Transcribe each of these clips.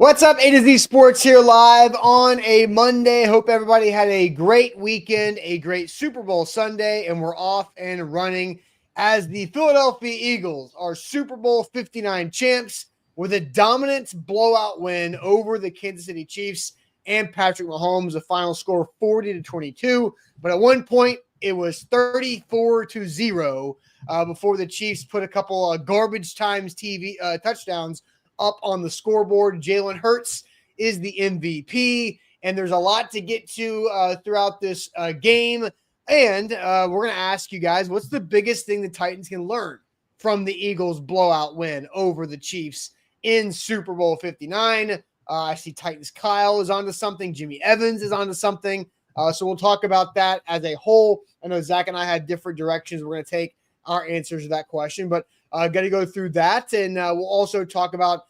What's up, A to Z Sports here live on a Monday. Hope everybody had a great weekend, a great Super Bowl Sunday, and we're off and running as the Philadelphia Eagles are Super Bowl 59 champs with a dominant blowout win over the Kansas City Chiefs and Patrick Mahomes. A final score 40-22, but at one point it was 34-0 before the Chiefs put a couple of garbage times touchdowns up on the scoreboard. Jalen Hurts is the MVP, and there's a lot to get to throughout this game. And we're going to ask you guys, what's the biggest thing the Titans can learn from the Eagles' blowout win over the Chiefs in Super Bowl 59? I see Titans Kyle is onto something. Jimmy Evans is onto something. So we'll talk about that as a whole. I know Zach and I had different directions we're going to take our answers to that question, but got to go through that, and we'll also talk about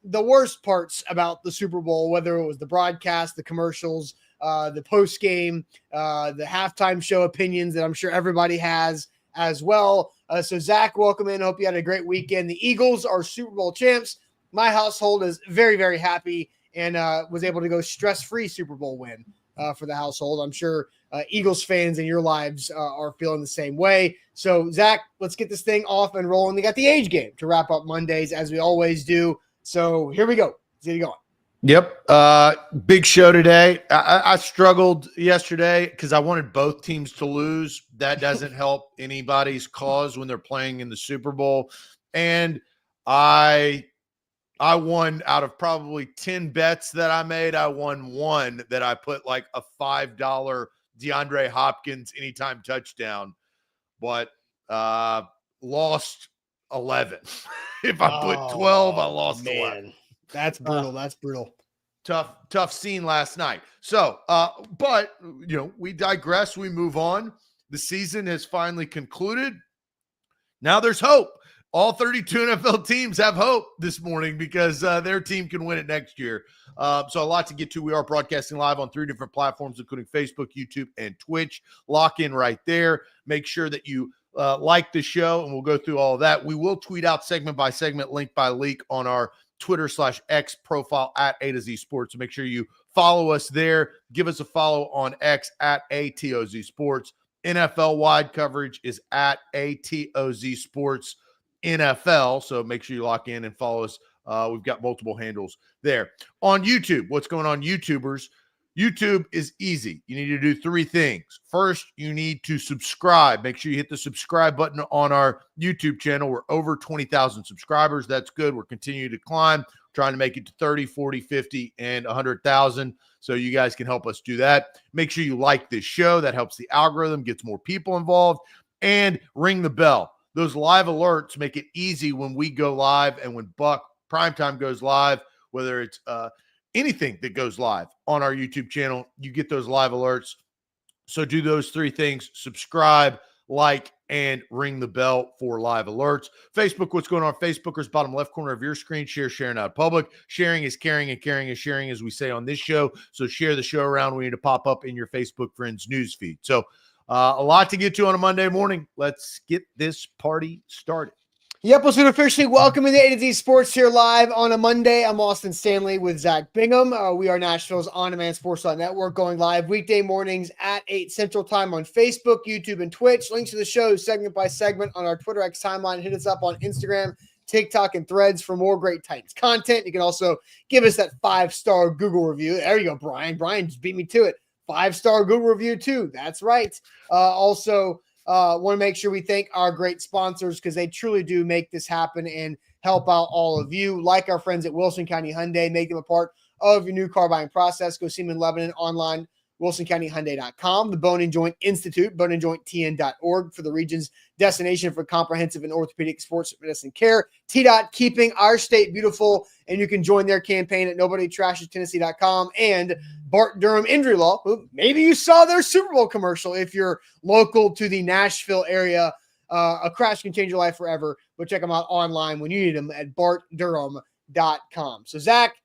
the worst parts about the Super Bowl, whether it was the broadcast, the commercials, the post-game, the halftime show opinions that I'm sure everybody has as well. So, Zach, welcome in. Hope you had a great weekend. The Eagles are Super Bowl champs. My household is very, very happy and was able to go stress-free Super Bowl win for the household. I'm sure Eagles fans in your lives are feeling the same way. So, Zach, let's get this thing off and rolling. We got the age game to wrap up Mondays, as we always do. So here we go. Let's get it going. Yep. Big show today. I struggled yesterday because I wanted both teams to lose. That doesn't help anybody's cause when they're playing in the Super Bowl. And I won out of probably 10 bets that I made. I won one that I put like a $5 DeAndre Hopkins anytime touchdown, but lost 11. If I put 12, I lost 11. That's brutal. That's brutal. Tough scene last night. So, but we digress. We move on. The season has finally concluded. Now there's hope. All 32 NFL teams have hope this morning because their team can win it next year. So a lot to get to. We are broadcasting live on 3 different platforms, including Facebook, YouTube, and Twitch. Lock in right there. Make sure that you like the show, and we'll go through all of that. We will tweet out segment by segment, link by link on our Twitter/X profile at A to Z Sports. So make sure you follow us there. Give us a follow on X at ATOZ Sports. NFL wide coverage is at ATOZ Sports NFL. So make sure you lock in and follow us. We've got multiple handles there. On YouTube, what's going on, YouTubers? YouTube is easy. You need to do 3 things. First, you need to subscribe. Make sure you hit the subscribe button on our YouTube channel. We're over 20,000 subscribers. That's good. We're continuing to climb, trying to make it to 30, 40, 50, and 100,000. So you guys can help us do that. Make sure you like this show. That helps the algorithm, gets more people involved. And ring the bell. Those live alerts make it easy when we go live and when Buck Primetime goes live, whether it's anything that goes live on our YouTube channel, you get those live alerts. So do those 3 things: subscribe, like, and ring the bell for live alerts. Facebook, what's going on? Facebookers, bottom left corner of your screen. Sharing out public. Sharing is caring, and caring is sharing, as we say on this show. So share the show around. We need to pop up in your Facebook friends news feed. So a lot to get to on a Monday morning. Let's get this party started. Yep, let's officially welcome the A to Z Sports here live on a Monday. I'm Austin Stanley with Zach Bingham. We are Nashville's on-demand sports network, going live weekday mornings at 8 Central Time on Facebook, YouTube, and Twitch. Links to the show segment by segment on our Twitter X timeline. Hit us up on Instagram, TikTok, and Threads for more great Titans content. You can also give us that 5-star Google review. There you go, Brian. Brian just beat me to it. 5-star Google review too. That's right. Also, want to make sure we thank our great sponsors because they truly do make this happen and help out all of you. Like our friends at Wilson County Hyundai, make them a part of your new car buying process. Go see them in Lebanon online, WilsonCountyHyundai.com. The Bone and Joint Institute, boneandjointtn.org for the region's destination for comprehensive and orthopedic sports medicine care. TDOT, keeping our state beautiful, and you can join their campaign at NobodyTrashesTennessee.com. And Bart Durham Injury Law, who maybe you saw their Super Bowl commercial if you're local to the Nashville area. A crash can change your life forever, but check them out online when you need them at BartDurham.com. So, Zach,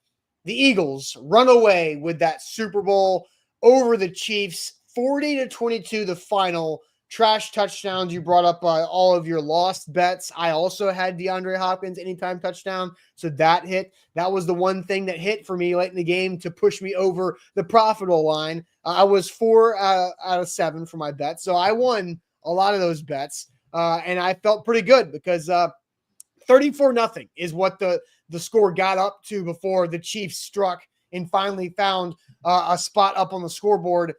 the Eagles run away with that Super Bowl over the Chiefs, 40-22, the final trash touchdowns. You brought up all of your lost bets. I also had DeAndre Hopkins anytime touchdown, so that hit. That was the one thing that hit for me late in the game to push me over the profitable line. I was 4 out of 7 for my bets, so I won a lot of those bets, and I felt pretty good because 34-0 is what the score got up to before the Chiefs struck and finally found a spot up on the scoreboard.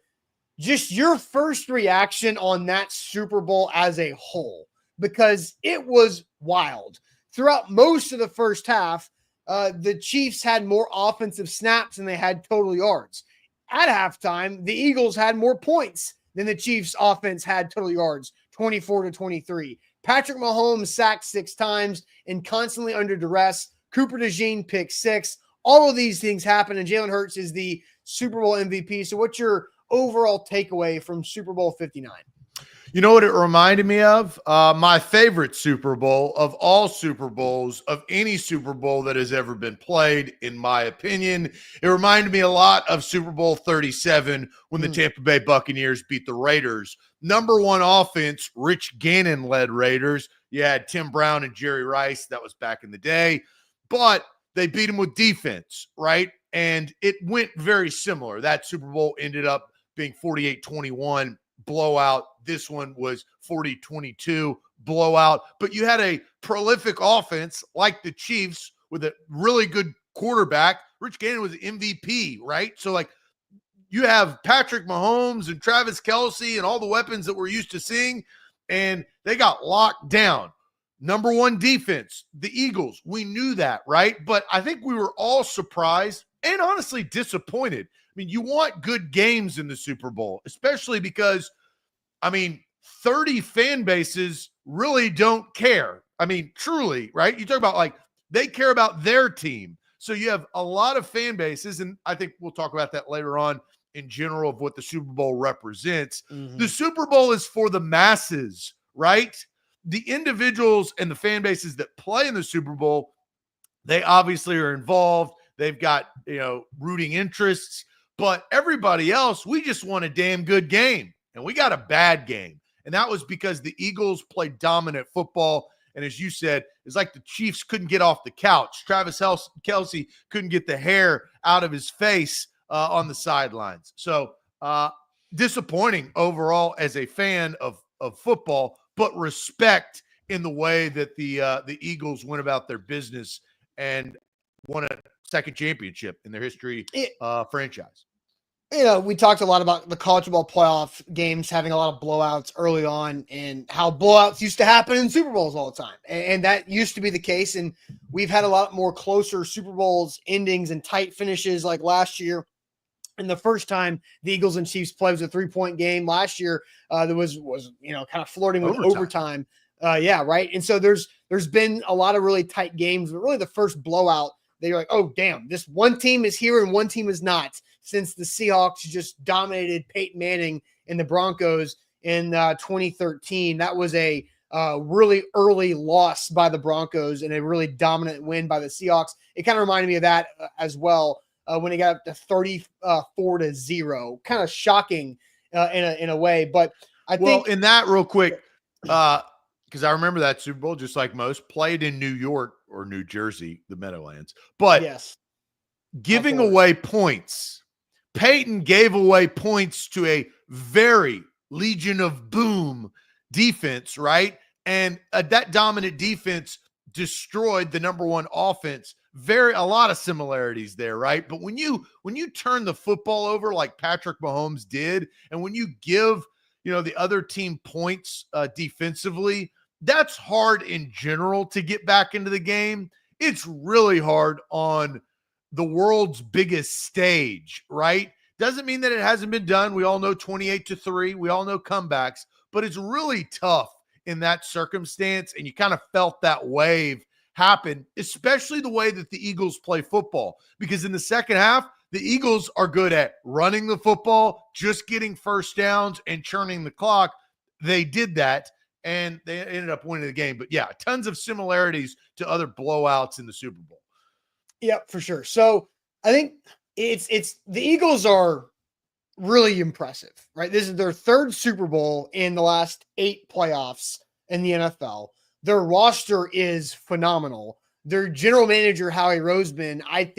Just your first reaction on that Super Bowl as a whole, because it was wild. Throughout most of the first half, the Chiefs had more offensive snaps than they had total yards. At halftime, the Eagles had more points than the Chiefs offense had total yards, 24-23. Patrick Mahomes sacked 6 times and constantly under duress. Cooper DeJean picked 6. All of these things happen, and Jalen Hurts is the Super Bowl MVP. So what's your overall takeaway from Super Bowl 59? You know what it reminded me of? My favorite Super Bowl of all Super Bowls, of any Super Bowl that has ever been played, in my opinion. It reminded me a lot of Super Bowl 37 when the Tampa Bay Buccaneers beat the Raiders. Number one offense, Rich Gannon-led Raiders. You had Tim Brown and Jerry Rice. That was back in the day. But they beat them with defense, right? And it went very similar. That Super Bowl ended up being 48-21 blowout. This one was 40-22 blowout. But you had a prolific offense like the Chiefs with a really good quarterback. Rich Gannon was MVP, right? So, like, you have Patrick Mahomes and Travis Kelce and all the weapons that we're used to seeing, and they got locked down. Number one defense, the Eagles. We knew that, right? But I think we were all surprised and honestly disappointed. I mean, you want good games in the Super Bowl, especially because, 30 fan bases really don't care. I mean, truly, right? You talk about, like, they care about their team. So you have a lot of fan bases, and I think we'll talk about that later on in general of what the Super Bowl represents. The Super Bowl is for the masses, right? The individuals and the fan bases that play in the Super Bowl, they obviously are involved. They've got, rooting interests. But everybody else, we just want a damn good game. And we got a bad game. And that was because the Eagles played dominant football. And as you said, it's like the Chiefs couldn't get off the couch. Travis Kelce couldn't get the hair out of his face on the sidelines. So disappointing overall as a fan of football, but respect in the way that the Eagles went about their business and won a second championship in their history franchise. We talked a lot about the college football playoff games having a lot of blowouts early on and how blowouts used to happen in Super Bowls all the time. And that used to be the case. And we've had a lot more closer Super Bowls endings and tight finishes like last year. And the first time the Eagles and Chiefs played was a 3-point game. Last year, there was kind of flirting with overtime. Yeah, right. And so there's been a lot of really tight games, but really the first blowout, they're like, oh, damn, this one team is here and one team is not, since the Seahawks just dominated Peyton Manning and the Broncos in 2013. That was a really early loss by the Broncos and a really dominant win by the Seahawks. It kind of reminded me of that as well when it got up to 34-0. Kind of shocking in a way. But I think in that real quick, because I remember that Super Bowl, just like most, played in New York or New Jersey, the Meadowlands. But yes, giving away points. Peyton gave away points to a very Legion of Boom defense, right? And that dominant defense destroyed the number one offense. A lot of similarities there, right? But when you turn the football over like Patrick Mahomes did, and when you give the other team points defensively, that's hard in general to get back into the game. It's really hard on the world's biggest stage, right? Doesn't mean that it hasn't been done. We all know 28-3. We all know comebacks, but it's really tough in that circumstance. And you kind of felt that wave happen, especially the way that the Eagles play football, because in the second half, the Eagles are good at running the football, just getting first downs and churning the clock. They did that, and they ended up winning the game. But yeah, tons of similarities to other blowouts in the Super Bowl. Yeah, for sure. So I think it's the Eagles are really impressive, right? This is their third Super Bowl in the last 8 playoffs in the NFL. Their roster is phenomenal. Their general manager, Howie Roseman, I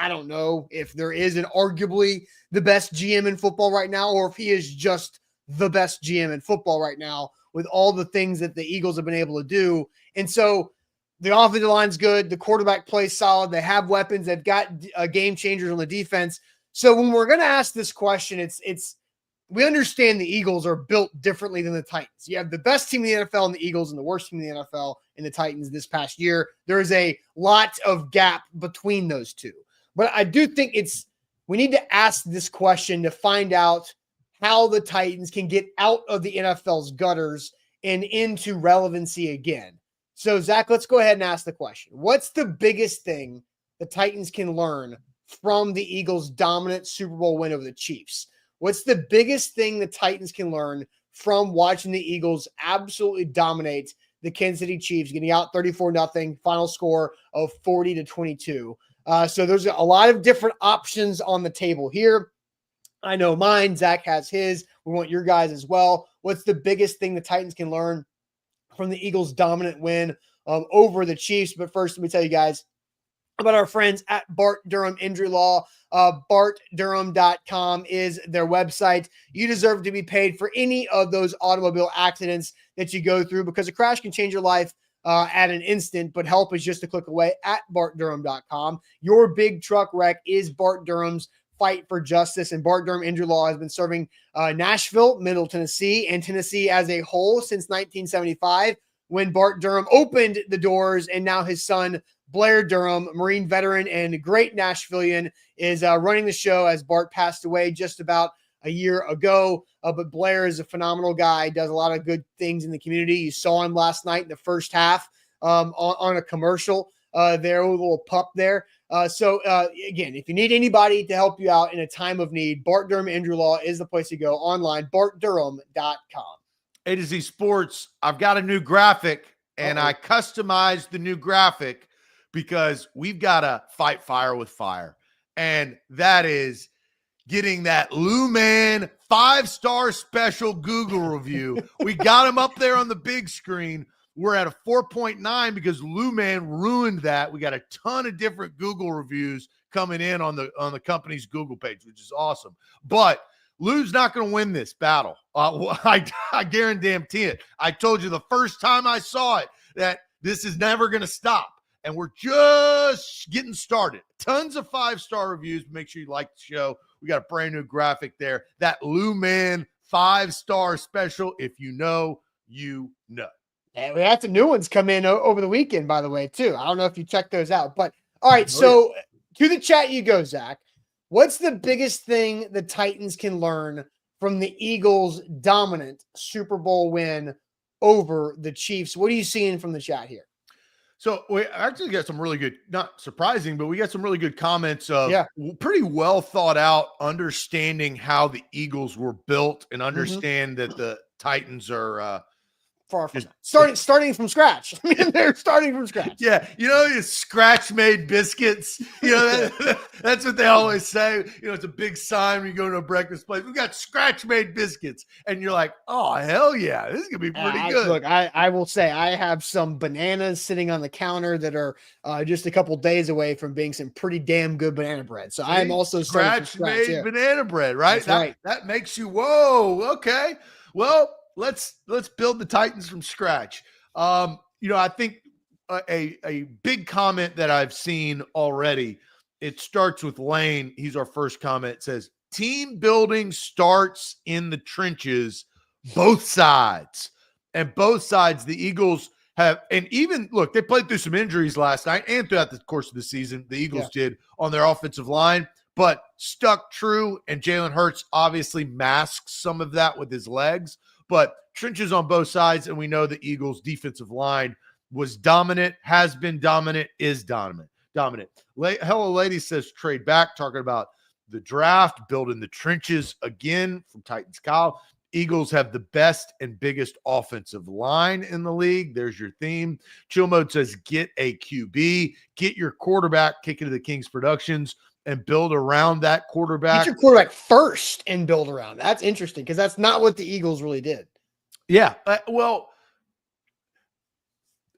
don't know if there is an arguably the best GM in football right now, or if he is just the best GM in football right now with all the things that the Eagles have been able to do. And so the offensive line's good. The quarterback plays solid. They have weapons. They've got game changers on the defense. So when we're going to ask this question, we understand the Eagles are built differently than the Titans. You have the best team in the NFL in the Eagles and the worst team in the NFL in the Titans this past year. There is a lot of gap between those two. But I do think we need to ask this question to find out how the Titans can get out of the NFL's gutters and into relevancy again. So, Zach, let's go ahead and ask the question. What's the biggest thing the Titans can learn from the Eagles' dominant Super Bowl win over the Chiefs? What's the biggest thing the Titans can learn from watching the Eagles absolutely dominate the Kansas City Chiefs, getting out 34-0, final score of 40-22? So there's a lot of different options on the table here. I know mine. Zach has his. We want your guys as well. What's the biggest thing the Titans can learn from the Eagles' dominant win over the Chiefs? But first, let me tell you guys about our friends at Bart Durham Injury Law. BartDurham.com is their website. You deserve to be paid for any of those automobile accidents that you go through, because a crash can change your life at an instant, but help is just a click away at BartDurham.com. Your big truck wreck is Bart Durham's fight for justice, and Bart Durham Injury Law has been serving Nashville, Middle Tennessee, and Tennessee as a whole since 1975, when Bart Durham opened the doors, and now his son, Blair Durham, Marine veteran and great Nashvilleian, is running the show, as Bart passed away just about a year ago. But Blair is a phenomenal guy, does a lot of good things in the community. You saw him last night in the first half on a commercial there with a little pup there. So again, if you need anybody to help you out in a time of need, Bart Durham Injury Law is the place to go online, BartDurham.com. A to Z Sports, I've got a new graphic, and I customized the new graphic because we've got to fight fire with fire. And that is getting that Lou Man 5-star special Google review. We got him up there on the big screen. We're at a 4.9 because Lou Man ruined that. We got a ton of different Google reviews coming in on the company's Google page, which is awesome. But Lou's not going to win this battle. I guarantee it. I told you the first time I saw it that this is never going to stop. And we're just getting started. Tons of 5-star reviews. Make sure you like the show. We got a brand new graphic there. That Lou Man 5-star special. If you know, you know. And we had some new ones come in over the weekend, by the way, too. I don't know if you checked those out. But all right, so to the chat you go, Zach. What's the biggest thing the Titans can learn from the Eagles' dominant Super Bowl win over the Chiefs? What are you seeing from the chat here? So we actually got some really good, not surprising, but we got some really good comments of pretty well thought out, understanding how the Eagles were built and understand that the Titans are far from starting from scratch. I mean, they're starting from scratch. Yeah. It's scratch-made biscuits. That's what they always say. It's a big sign when you go to a breakfast place. We've got scratch-made biscuits. And you're like, oh, hell yeah. This is going to be pretty good. Look, I will say I have some bananas sitting on the counter that are just a couple days away from being some pretty damn good banana bread. So I am also starting from scratch. Scratch-made banana bread, right? That makes you, whoa, okay. Well, let's build the Titans from scratch. I think a big comment that I've seen already, it starts with Lane. He's our first comment. It says, team building starts in the trenches, both sides. And both sides, the Eagles have, and even, look, they played through some injuries last night and throughout the course of the season, the Eagles did on their offensive line, but stuck true, and Jalen Hurts obviously masks some of that with his legs. But trenches on both sides, and we know the Eagles' defensive line was dominant, has been dominant, is dominant. Hello Lady says trade back, talking about the draft, building the trenches again from Titans Kyle. Eagles have the best and biggest offensive line in the league. There's your theme. Chill Mode says get a QB, get your quarterback, kick into the Kings Productions. and build around that quarterback. Get your quarterback first and build around. That's interesting because that's not what the Eagles really did. Yeah.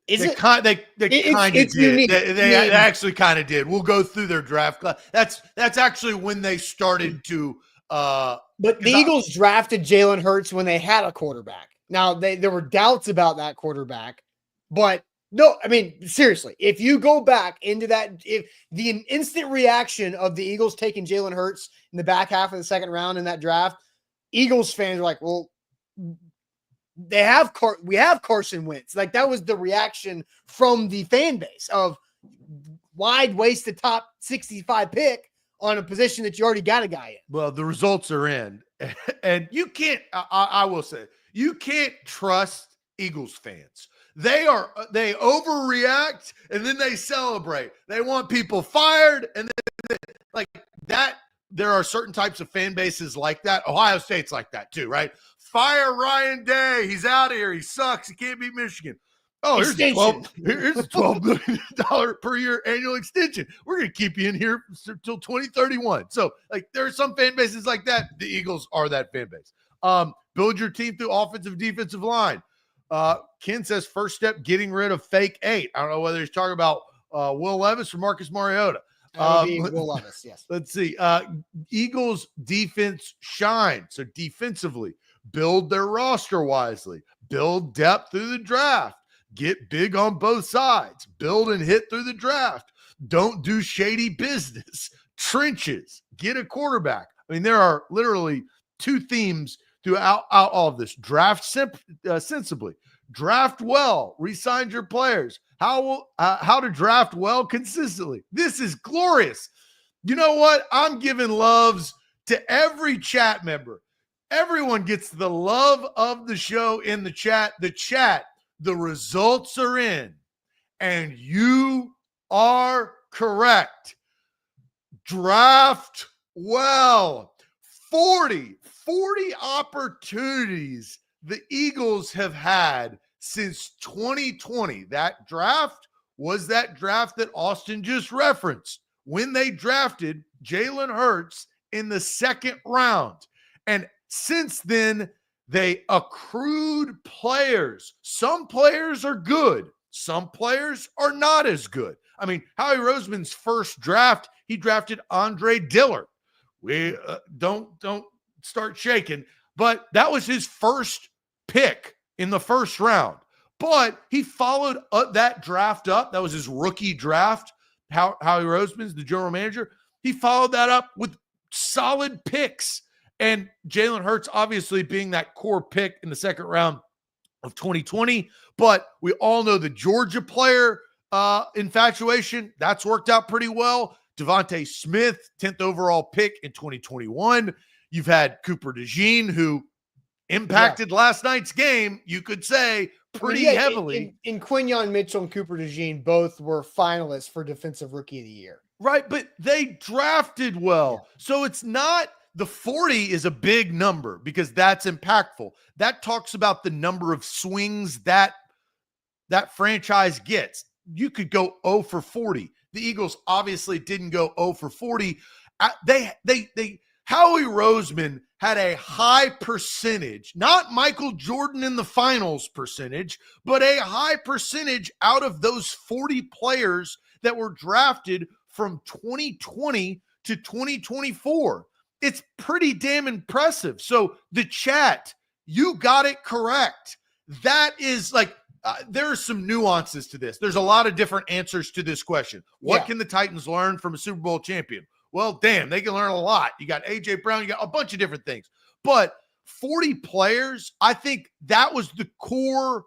Is they it? kind of did. Unique. They actually kind of did. We'll go through their draft class. That's actually when they started to. But the Eagles drafted Jalen Hurts when they had a quarterback. Now there were doubts about that quarterback, but no, I mean seriously, if you go back into that, if the instant reaction of the Eagles taking Jalen Hurts in the back half of the second round in that draft, Eagles fans are like, well, we have Carson Wentz. Like that was the reaction from the fan base of wide wasted top 65 pick on a position that you already got a guy in. Well, the results are in, and you can't. I will say you can't trust Eagles fans. They overreact and then they celebrate. They want people fired, and then like that. There are certain types of fan bases like that. Ohio State's like that too, right? Fire Ryan Day. He's out of here. He sucks. He can't beat Michigan. Oh, here's a $12 million per year annual extension. We're going to keep you in here until 2031. So, like, there are some fan bases like that. The Eagles are that fan base. Build your team through offensive, defensive line. Ken says first step, getting rid of fake 8. I don't know whether he's talking about Will Levis or Marcus Mariota. Will Levis, yes. Let's see. Eagles defense shine. So defensively, build their roster wisely. Build depth through the draft. Get big on both sides. Build and hit through the draft. Don't do shady business. Trenches. Get a quarterback. I mean, there are literally 2 themes throughout all of this. Draft sensibly. Draft well. Re-sign your players. How to draft well consistently. This is glorious. You know what? I'm giving loves to every chat member. Everyone gets the love of the show in the chat. The results are in, and you are correct. Draft well. 40 opportunities the Eagles have had since 2020. That draft was that draft that Austin just referenced when they drafted Jalen Hurts in the second round. And since then, they accrued players. Some players are good. Some players are not as good. I mean, Howie Roseman's first draft, he drafted Andre Dillard. We don't start shaking, but that was his first pick in the first round. But he followed that draft up. That was his rookie draft. Howie Roseman's the general manager. He followed that up with solid picks. And Jalen Hurts obviously being that core pick in the second round of 2020. But we all know the Georgia player infatuation. That's worked out pretty well. Devontae Smith, 10th overall pick in 2021. You've had Cooper DeJean, who impacted last night's game, you could say, pretty heavily. In Quinyon Mitchell and Cooper DeJean, both were finalists for Defensive Rookie of the Year. Right, but they drafted well. Yeah. So it's not – the 40 is a big number because that's impactful. That talks about the number of swings that franchise gets. You could go 0 for 40. The Eagles obviously didn't go 0 for 40. Howie Roseman had a high percentage, not Michael Jordan in the finals percentage, but a high percentage out of those 40 players that were drafted from 2020 to 2024. It's pretty damn impressive. So the chat, you got it correct. That is like, there are some nuances to this. There's a lot of different answers to this question. What can the Titans learn from a Super Bowl champion? Well, damn, they can learn a lot. You got A.J. Brown, you got a bunch of different things. But 40 players, I think that was the core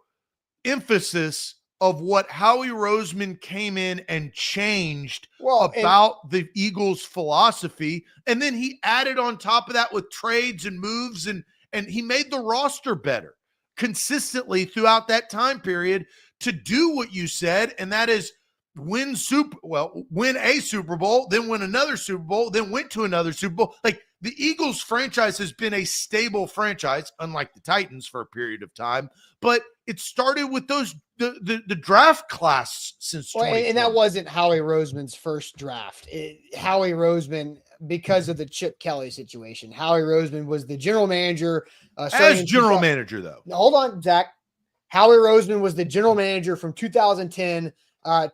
emphasis of what Howie Roseman came in and changed about the Eagles' philosophy. And then he added on top of that with trades and moves, and he made the roster better consistently throughout that time period to do what you said, and that is win a Super Bowl, then win another Super Bowl, then went to another Super Bowl. Like, the Eagles franchise has been a stable franchise, unlike the Titans for a period of time, but it started with the draft class since Well, 2020. and that wasn't Howie Roseman's first draft. Howie Roseman, because of the Chip Kelly situation, Howie Roseman was the general manager. As general manager, though. Hold on, Zach. Howie Roseman was the general manager from 2010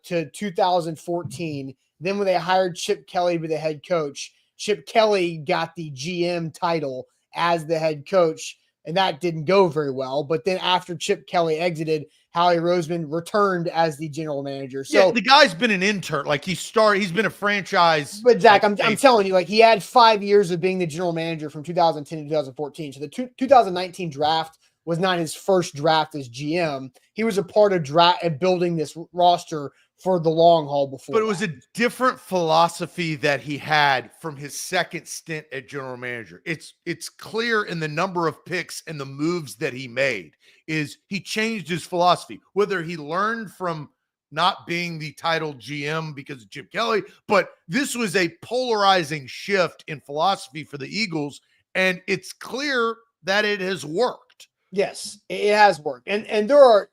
to 2014. Then when they hired Chip Kelly to be the head coach, Chip Kelly got the GM title as the head coach, and that didn't go very well. But then after Chip Kelly exited, Howie Roseman returned as the general manager. So yeah, the guy's been an intern. Like he's been a franchise. But Zach, I'm telling you, like he had 5 years of being the general manager from 2010 to 2014. So the 2019 draft was not his first draft as GM. He was a part of building this roster for the long haul before. But it was a different philosophy that he had from his second stint at general manager. It's clear in the number of picks and the moves that he made is he changed his philosophy, whether he learned from not being the title GM because of Chip Kelly, but this was a polarizing shift in philosophy for the Eagles, and it's clear that it has worked. Yes, it has worked. And there are,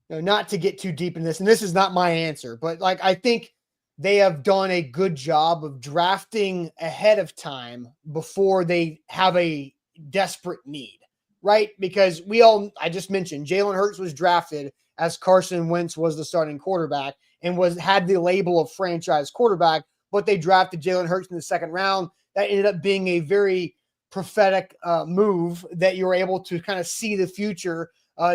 not to get too deep in this, and this is not my answer, but like I think they have done a good job of drafting ahead of time before they have a desperate need, right? Because I just mentioned Jalen Hurts was drafted as Carson Wentz was the starting quarterback and had the label of franchise quarterback, but they drafted Jalen Hurts in the second round. That ended up being a very prophetic move that you were able to kind of see the future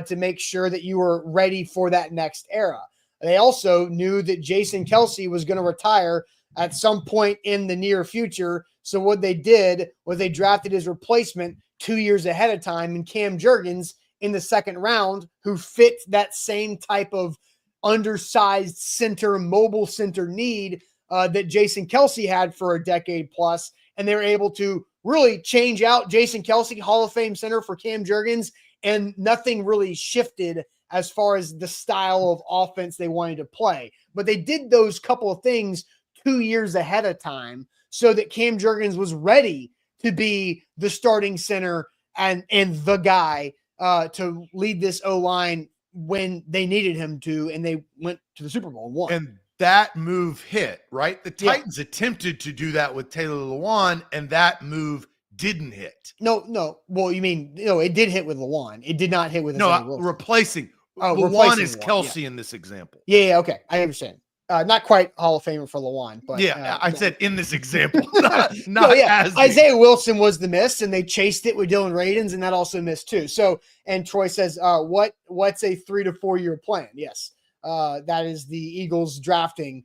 to make sure that you were ready for that next era. They also knew that Jason Kelce was going to retire at some point in the near future. So what they did was they drafted his replacement 2 years ahead of time in Cam Jurgens in the second round, who fit that same type of undersized center, mobile center need that Jason Kelce had for a decade plus. And they were able to really change out Jason Kelce, Hall of Fame center, for Cam Jurgens, and nothing really shifted as far as the style of offense they wanted to play. But they did those couple of things 2 years ahead of time so that Cam Jurgens was ready to be the starting center and the guy to lead this O-line when they needed him to, and they went to the Super Bowl and won. And that move hit, right? The Titans attempted to do that with Taylor Lewan, and that move didn't hit. No. Well, you mean, it did hit with Lewan. It did not hit with replacing. Lewan replacing is Kelce in this example. Yeah, okay. I understand. Not quite Hall of Famer for Lewan, but I said in this example, as Isaiah Wilson was the miss, and they chased it with Dylan Radins, and that also missed too. So, and Troy says, what's a 3 to 4 year plan? Yes, that is the Eagles drafting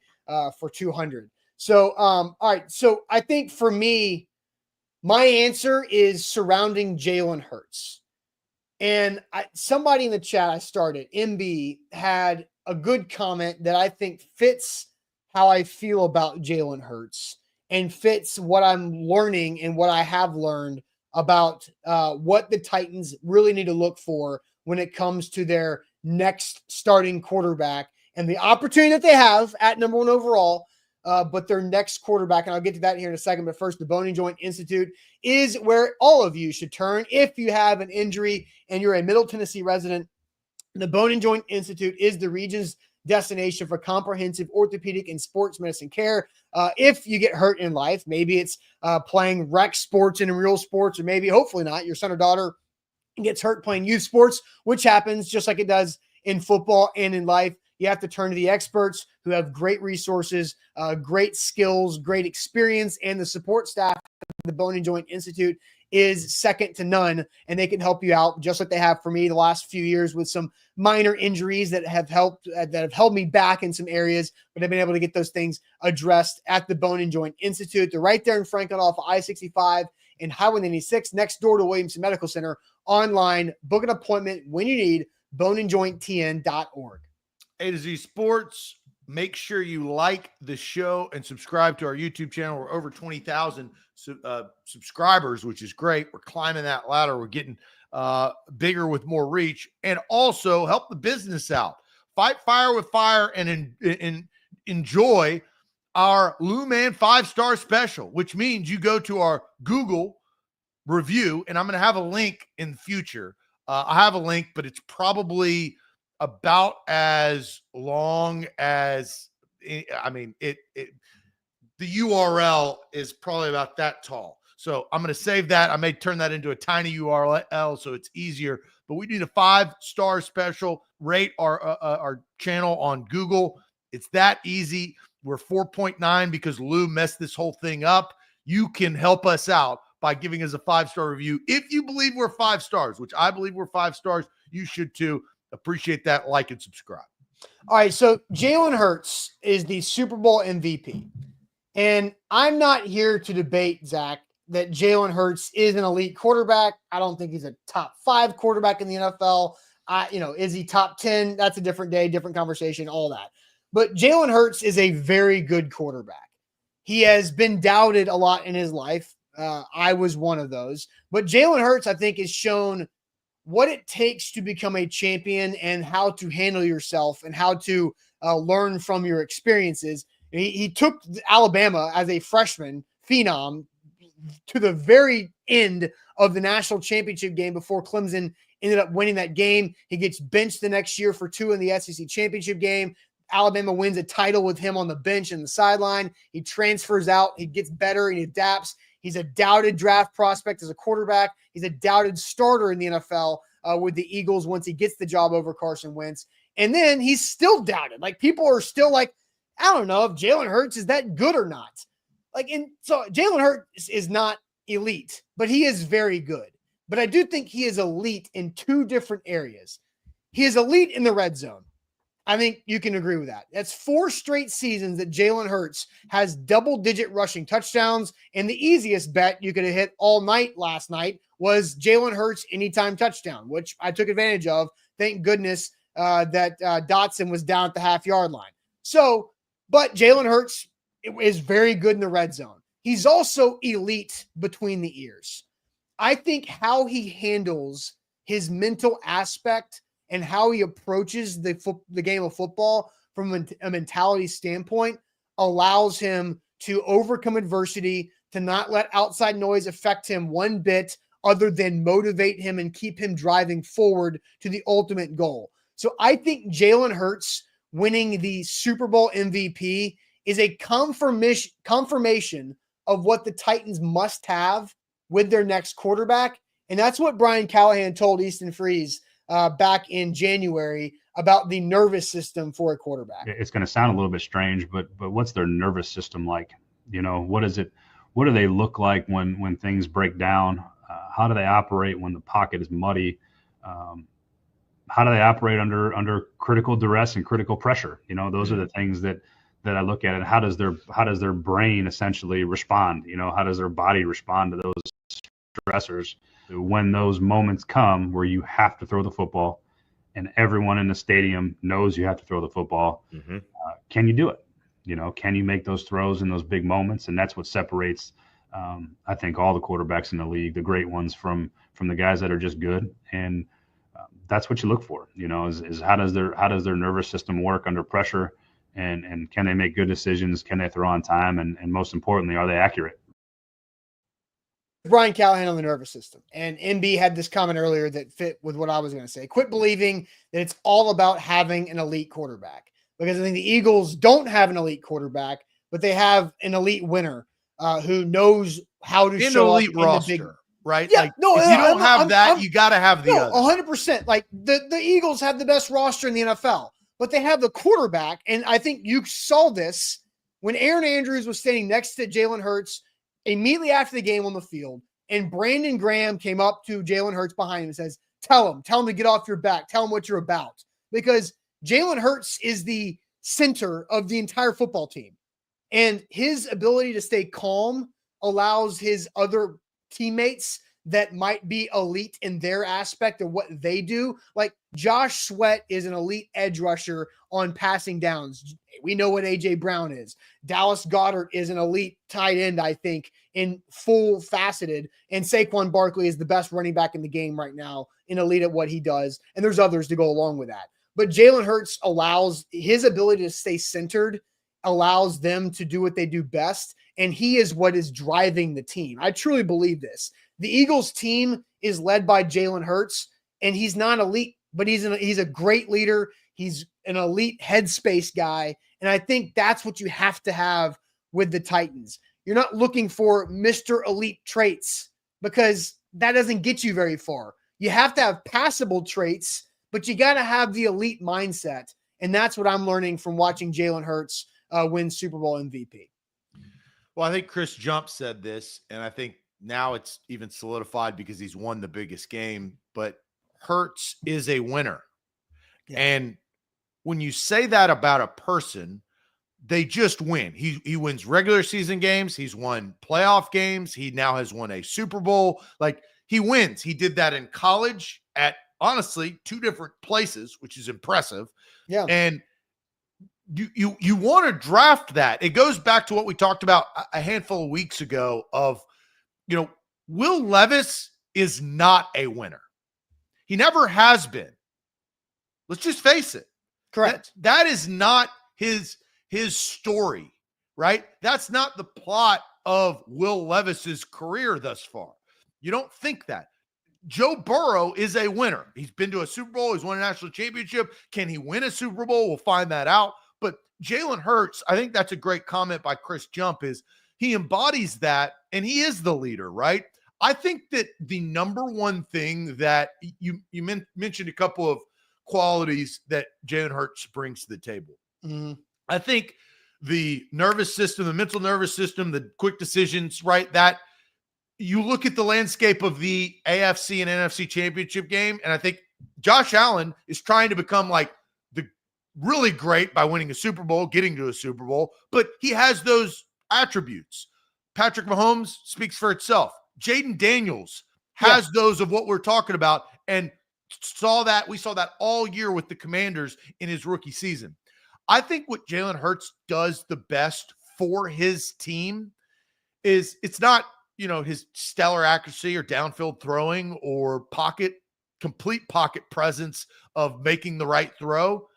for 200. So, all right. So I think for me, my answer is surrounding Jalen Hurts. And somebody in the chat I started, MB, had a good comment that I think fits how I feel about Jalen Hurts and fits what I'm learning and what I have learned about what the Titans really need to look for when it comes to their next starting quarterback and the opportunity that they have at number 1 overall, but their next quarterback. And I'll get to that here in a second. But first, the Bone and Joint Institute is where all of you should turn if you have an injury and you're a Middle Tennessee resident. The Bone and Joint Institute is the region's destination for comprehensive orthopedic and sports medicine care. If you get hurt in life, maybe it's playing rec sports and in real sports, or maybe, hopefully not, your son or daughter gets hurt playing youth sports, which happens just like it does in football and in life. You have to turn to the experts who have great resources, great skills, great experience, and the support staff of the Bone and Joint Institute is second to none, and they can help you out just like they have for me the last few years with some minor injuries that have held me back in some areas, but I've been able to get those things addressed at the Bone and Joint Institute. They're right there in Franklin off of I-65 and Highway 96, next door to Williamson Medical Center. Online, book an appointment when you need, boneandjointtn.org. A to Z Sports. Make sure you like the show and subscribe to our YouTube channel. We're over 20,000 subscribers, which is great. We're climbing that ladder. We're getting bigger with more reach, and also help the business out. Fight fire with fire and enjoy our Lou Man 5-star special, which means you go to our Google review, and I'm going to have a link in the future. I have a link, but it's probably about as long as, the URL is probably about that tall. So I'm going to save that. I may turn that into a tiny URL so it's easier, but we need a 5-star special. Rate our channel on Google. It's that easy. We're 4.9 because Lou messed this whole thing up. You can help us out by giving us a 5-star review. If you believe we're 5 stars, which I believe we're 5 stars, you should too. Appreciate that. Like and subscribe. All right, so Jalen Hurts is the Super Bowl MVP. And I'm not here to debate, Zach, that Jalen Hurts is an elite quarterback. I don't think he's a top 5 quarterback in the NFL. Is he top 10? That's a different day, different conversation, all that. But Jalen Hurts is a very good quarterback. He has been doubted a lot in his life. I was one of those. But Jalen Hurts, I think, has shown what it takes to become a champion and how to handle yourself and how to learn from your experiences. He took Alabama as a freshman phenom to the very end of the national championship game before Clemson ended up winning that game. He gets benched the next year for 2 in the SEC championship game. Alabama wins a title with him on the bench and the sideline. He transfers out. He gets better and he adapts. He's a doubted draft prospect as a quarterback. He's a doubted starter in the NFL with the Eagles once he gets the job over Carson Wentz. And then he's still doubted. Like, people are still like, I don't know if Jalen Hurts is that good or not. So Jalen Hurts is not elite, but he is very good. But I do think he is elite in 2 different areas. He is elite in the red zone. I think you can agree with that. That's 4 straight seasons that Jalen Hurts has double-digit rushing touchdowns, and the easiest bet you could have hit all night last night was Jalen Hurts anytime touchdown, which I took advantage of. Thank goodness that Dotson was down at the half-yard line. But Jalen Hurts is very good in the red zone. He's also elite between the ears. I think how he handles his mental aspect and how he approaches the game of football from a mentality standpoint allows him to overcome adversity, to not let outside noise affect him one bit other than motivate him and keep him driving forward to the ultimate goal. So I think Jalen Hurts winning the Super Bowl MVP is a confirmation of what the Titans must have with their next quarterback. And that's what Brian Callahan told Easton Freeze back in January about the nervous system for a quarterback. It's going to sound a little bit strange, but what's their nervous system like? What is it? What do they look like when things break down? How do they operate when the pocket is muddy? How do they operate under critical duress and critical pressure? Those are the things that I look at. And how does their brain essentially respond? How does their body respond to those stressors when those moments come where you have to throw the football and everyone in the stadium knows you have to throw the football? Mm-hmm. Can you do it? Can you make those throws in those big moments? And that's what separates, I think, all the quarterbacks in the league, the great ones from the guys that are just good. And that's what you look for, is how does their nervous system work under pressure, and can they make good decisions? Can they throw on time? And most importantly, are they accurate? Brian Callahan on the nervous system. And MB had this comment earlier that fit with what I was going to say. Quit believing that it's all about having an elite quarterback, because I think the Eagles don't have an elite quarterback, but they have an elite winner who knows how to show elite up roster, in the big, right? Yeah, if you don't have that, you got to have the other. 100%. Like the Eagles have the best roster in the NFL, but they have the quarterback. And I think you saw this when Aaron Andrews was standing next to Jalen Hurts immediately after the game on the field, and Brandon Graham came up to Jalen Hurts behind him and says, tell him to get off your back. Tell him what you're about. Because Jalen Hurts is the center of the entire football team. And his ability to stay calm allows his other teammates that might be elite in their aspect of what they do. Like Josh Sweat is an elite edge rusher on passing downs. We know what A.J. Brown is. Dallas Goedert is an elite tight end, I think, in full faceted. And Saquon Barkley is the best running back in the game right now, in elite at what he does. And there's others to go along with that. But Jalen Hurts allows his ability to stay centered allows them to do what they do best. And he is what is driving the team. I truly believe this. The Eagles team is led by Jalen Hurts, and he's not elite, but he's a great leader. He's an elite headspace guy. And I think that's what you have to have with the Titans. You're not looking for Mr. Elite traits because that doesn't get you very far. You have to have passable traits, but you got to have the elite mindset. And that's what I'm learning from watching Jalen Hurts win Super Bowl MVP. Well, I think Chris Jump said this, and I think now it's even solidified because he's won the biggest game, but Hurts is a winner. Yeah. And when you say that about a person, they just win. He wins regular season games. He's won playoff games. He now has won a Super Bowl. Like, he wins. He did that in college at, honestly, 2 different places, which is impressive. Yeah. And you want to draft that. It goes back to what we talked about a handful of weeks ago of, Will Levis is not a winner. He never has been. Let's just face it. Correct. That is not his story, right? That's not the plot of Will Levis's career thus far. You don't think that. Joe Burrow is a winner. He's been to a Super Bowl. He's won a national championship. Can he win a Super Bowl? We'll find that out. But Jalen Hurts, I think that's a great comment by Chris Jump, is he embodies that, and he is the leader, right? I think that the number one thing that you mentioned a couple of qualities that Jalen Hurts brings to the table. Mm-hmm. I think the nervous system, the mental nervous system, the quick decisions, right? That you look at the landscape of the AFC and NFC championship game, and I think Josh Allen is trying to become like the really great by winning a Super Bowl, getting to a Super Bowl, but he has those attributes. Patrick Mahomes speaks for itself. Jaden Daniels has those of what we're talking about, and we saw that all year with the Commanders in his rookie season. I think what Jalen Hurts does the best for his team is it's not, his stellar accuracy or downfield throwing or complete pocket presence of making the right throw.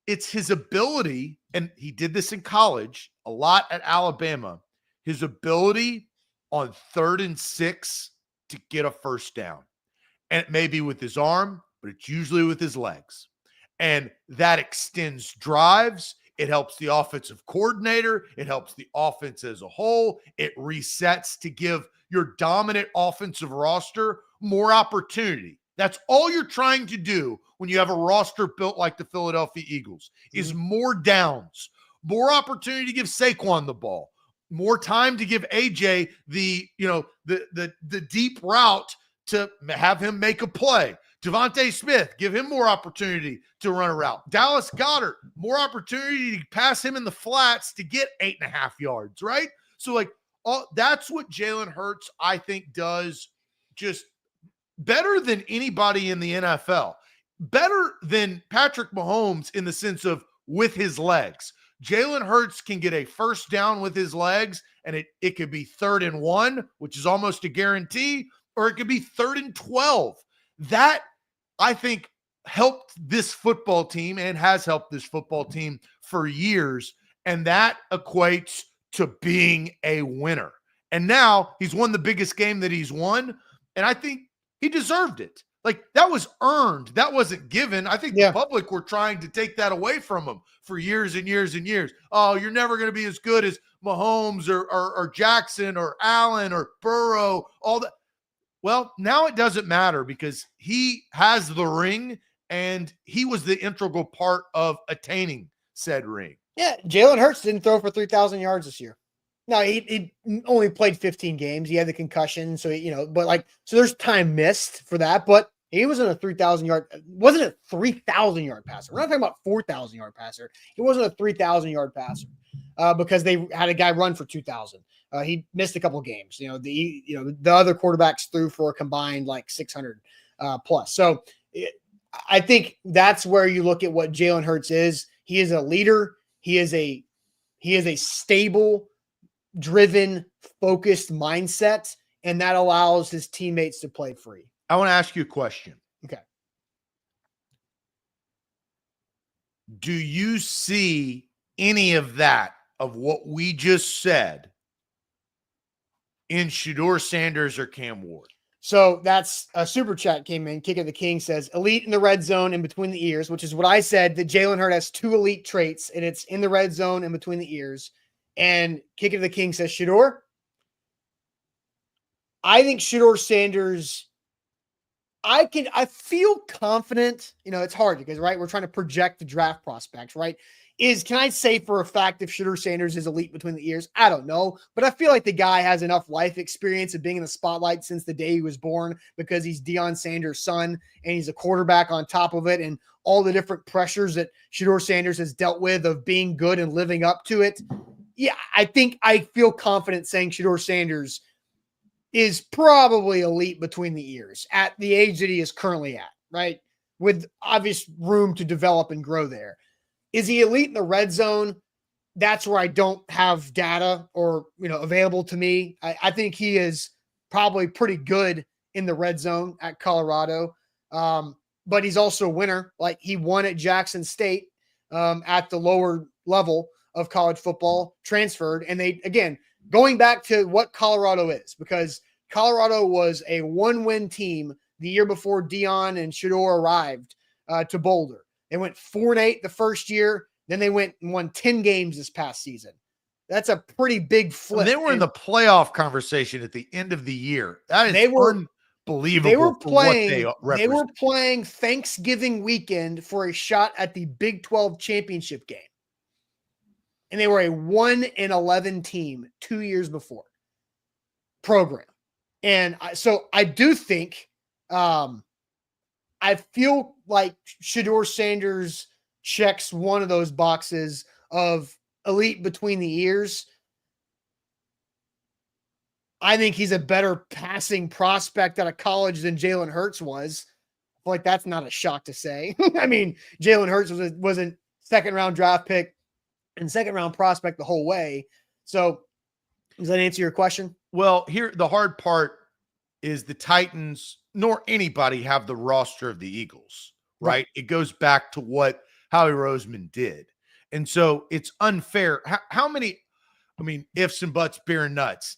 It's his ability, and he did this in college a lot at Alabama, his ability on 3rd and 6 to get a first down. And it may be with his arm, but it's usually with his legs. And that extends drives. It helps the offensive coordinator. It helps the offense as a whole. It resets to give your dominant offensive roster more opportunity. That's all you're trying to do when you have a roster built like the Philadelphia Eagles, is more downs, more opportunity to give Saquon the ball, more time to give AJ the deep route to have him make a play. Devontae Smith, give him more opportunity to run a route. Dallas Goedert, more opportunity to pass him in the flats to get 8.5 yards, right? So, that's what Jalen Hurts, I think, does just better than anybody in the NFL. Better than Patrick Mahomes in the sense of with his legs. Jalen Hurts can get a first down with his legs, and it could be 3rd and 1, which is almost a guarantee, or it could be 3rd and 12. That, I think, helped this football team and has helped this football team for years, and that equates to being a winner. And now he's won the biggest game that he's won, and I think he deserved it. Like, that was earned. That wasn't given. I think the public were trying to take that away from him for years and years and years. Oh, you're never going to be as good as Mahomes or Jackson or Allen or Burrow, all that. Well, now it doesn't matter because he has the ring, and he was the integral part of attaining said ring. Yeah, Jalen Hurts didn't throw for 3,000 yards this year. No, he only played 15 games. He had the concussion, so so there's time missed for that. But he wasn't a 3,000 yard. Wasn't a 3,000 yard passer. We're not talking about 4,000 yard passer. He wasn't a 3,000 yard passer because they had a guy run for 2,000. He missed a couple of games. The other quarterbacks threw for a combined 600 plus. So I think that's where you look at what Jalen Hurts is. He is a leader. He is a stable, driven, focused mindset, and that allows his teammates to play free. I want to ask you a question. Okay. Do you see any of that, of what we just said, in Shedeur Sanders or Cam Ward? So that's a super chat came in. Kick of the King says elite in the red zone and between the ears, which is what I said, that Jalen Hurts has 2 elite traits, and it's in the red zone and between the ears. And Kick of the King says Shedeur. I think Shedeur Sanders, I feel confident. It's hard because, right, we're trying to project the draft prospects, right? Can I say for a fact if Shedeur Sanders is elite between the ears? I don't know, but I feel like the guy has enough life experience of being in the spotlight since the day he was born, because he's Deion Sanders' son and he's a quarterback on top of it, and all the different pressures that Shedeur Sanders has dealt with of being good and living up to it. Yeah, I think I feel confident saying Shedeur Sanders is probably elite between the ears at the age that he is currently at, right? With obvious room to develop and grow there. Is he elite in the red zone? That's where I don't have data or, available to me. I think he is probably pretty good in the red zone at Colorado. But he's also a winner. Like, he won at Jackson State at the lower level of college football, transferred. And they, again, going back to what Colorado is, because Colorado was a 1-win team the year before Deion and Shedeur arrived to Boulder. They went 4-8 the first year. Then they went and won 10 games this past season. That's a pretty big flip. They were in the playoff conversation at the end of the year. That is unbelievable. They were playing Thanksgiving weekend for a shot at the Big 12 championship game. And they were a 1-11 team 2 years before program. And so I do think, I feel like Shedeur Sanders checks one of those boxes of elite between the ears. I think he's a better passing prospect out of college than Jalen Hurts was. I feel like that's not a shock to say. I mean, Jalen Hurts was a second-round draft pick and second-round prospect the whole way. So does that answer your question? Well, here, the hard part is the Titans, nor anybody, have the roster of the Eagles, right? It goes back to what Howie Roseman did. And so it's unfair. How many, ifs and buts, beer and nuts.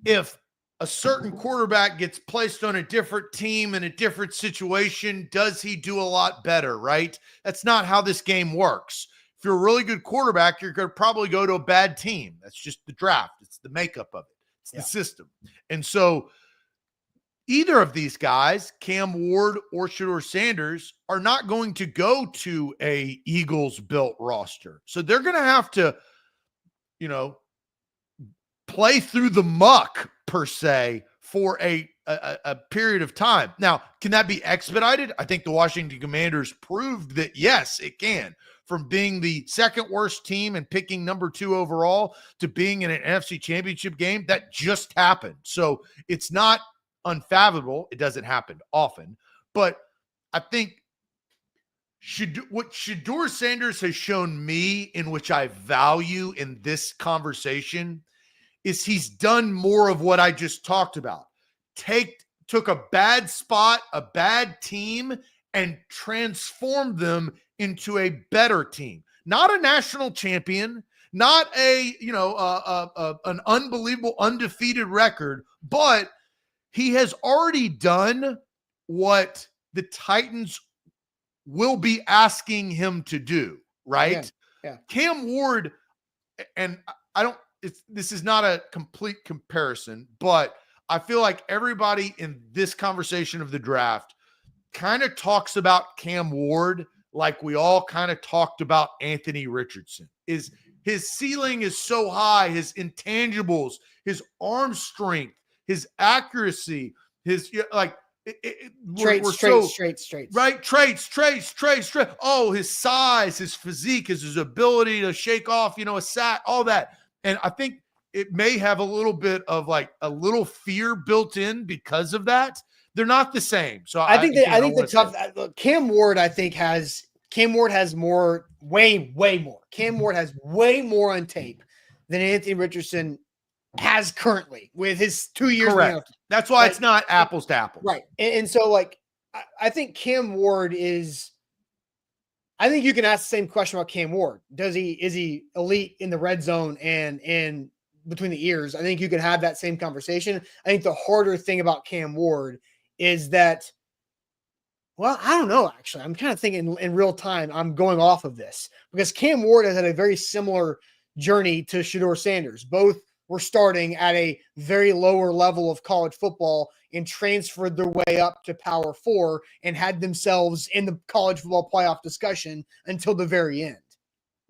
If a certain quarterback gets placed on a different team in a different situation, does he do a lot better, right? That's not how this game works. If you're a really good quarterback, you're going to probably go to a bad team. That's just the draft. It's the makeup of it. It's the system. And so either of these guys, Cam Ward or Shedeur Sanders, are not going to go to a Eagles-built roster. So they're going to have to, play through the muck, per se, for a period of time. Now, can that be expedited? I think the Washington Commanders proved that, yes, it can. From being the second worst team and picking number 2 overall to being in an NFC Championship game, that just happened. So it's not unfathomable. It doesn't happen often. But I think what Shedeur Sanders has shown me, in which I value in this conversation, is he's done more of what I just talked about. Took a bad spot, a bad team, and transformed them into a better team. Not a national champion, not an unbelievable undefeated record, but he has already done what the Titans will be asking him to do, right? Yeah. Cam Ward, and this is not a complete comparison, but I feel like everybody in this conversation of the draft kind of talks about Cam Ward like we all kind of talked about Anthony Richardson. His ceiling is so high, his intangibles, his arm strength, his accuracy, his traits. Right? Traits. Oh, his size, his physique, his ability to shake off, a sack, all that. And I think it may have a little bit of like a little fear built in because of that. They're not the same. So I think the tough Cam Ward, Cam Ward has way more. Cam Ward has way more on tape than Anthony Richardson has currently with his 2 years. Correct. That's why it's not apples to apples. Right. And so I think Cam Ward is I think you can ask the same question about Cam Ward. Is he elite in the red zone and in between the ears? I think you can have that same conversation. I think the harder thing about Cam Ward is that, well, I don't know, actually. I'm kind of thinking in real time, I'm going off of this because Cam Ward has had a very similar journey to Shedeur Sanders. Both were starting at a very lower level of college football and transferred their way up to Power 4 and had themselves in the college football playoff discussion until the very end.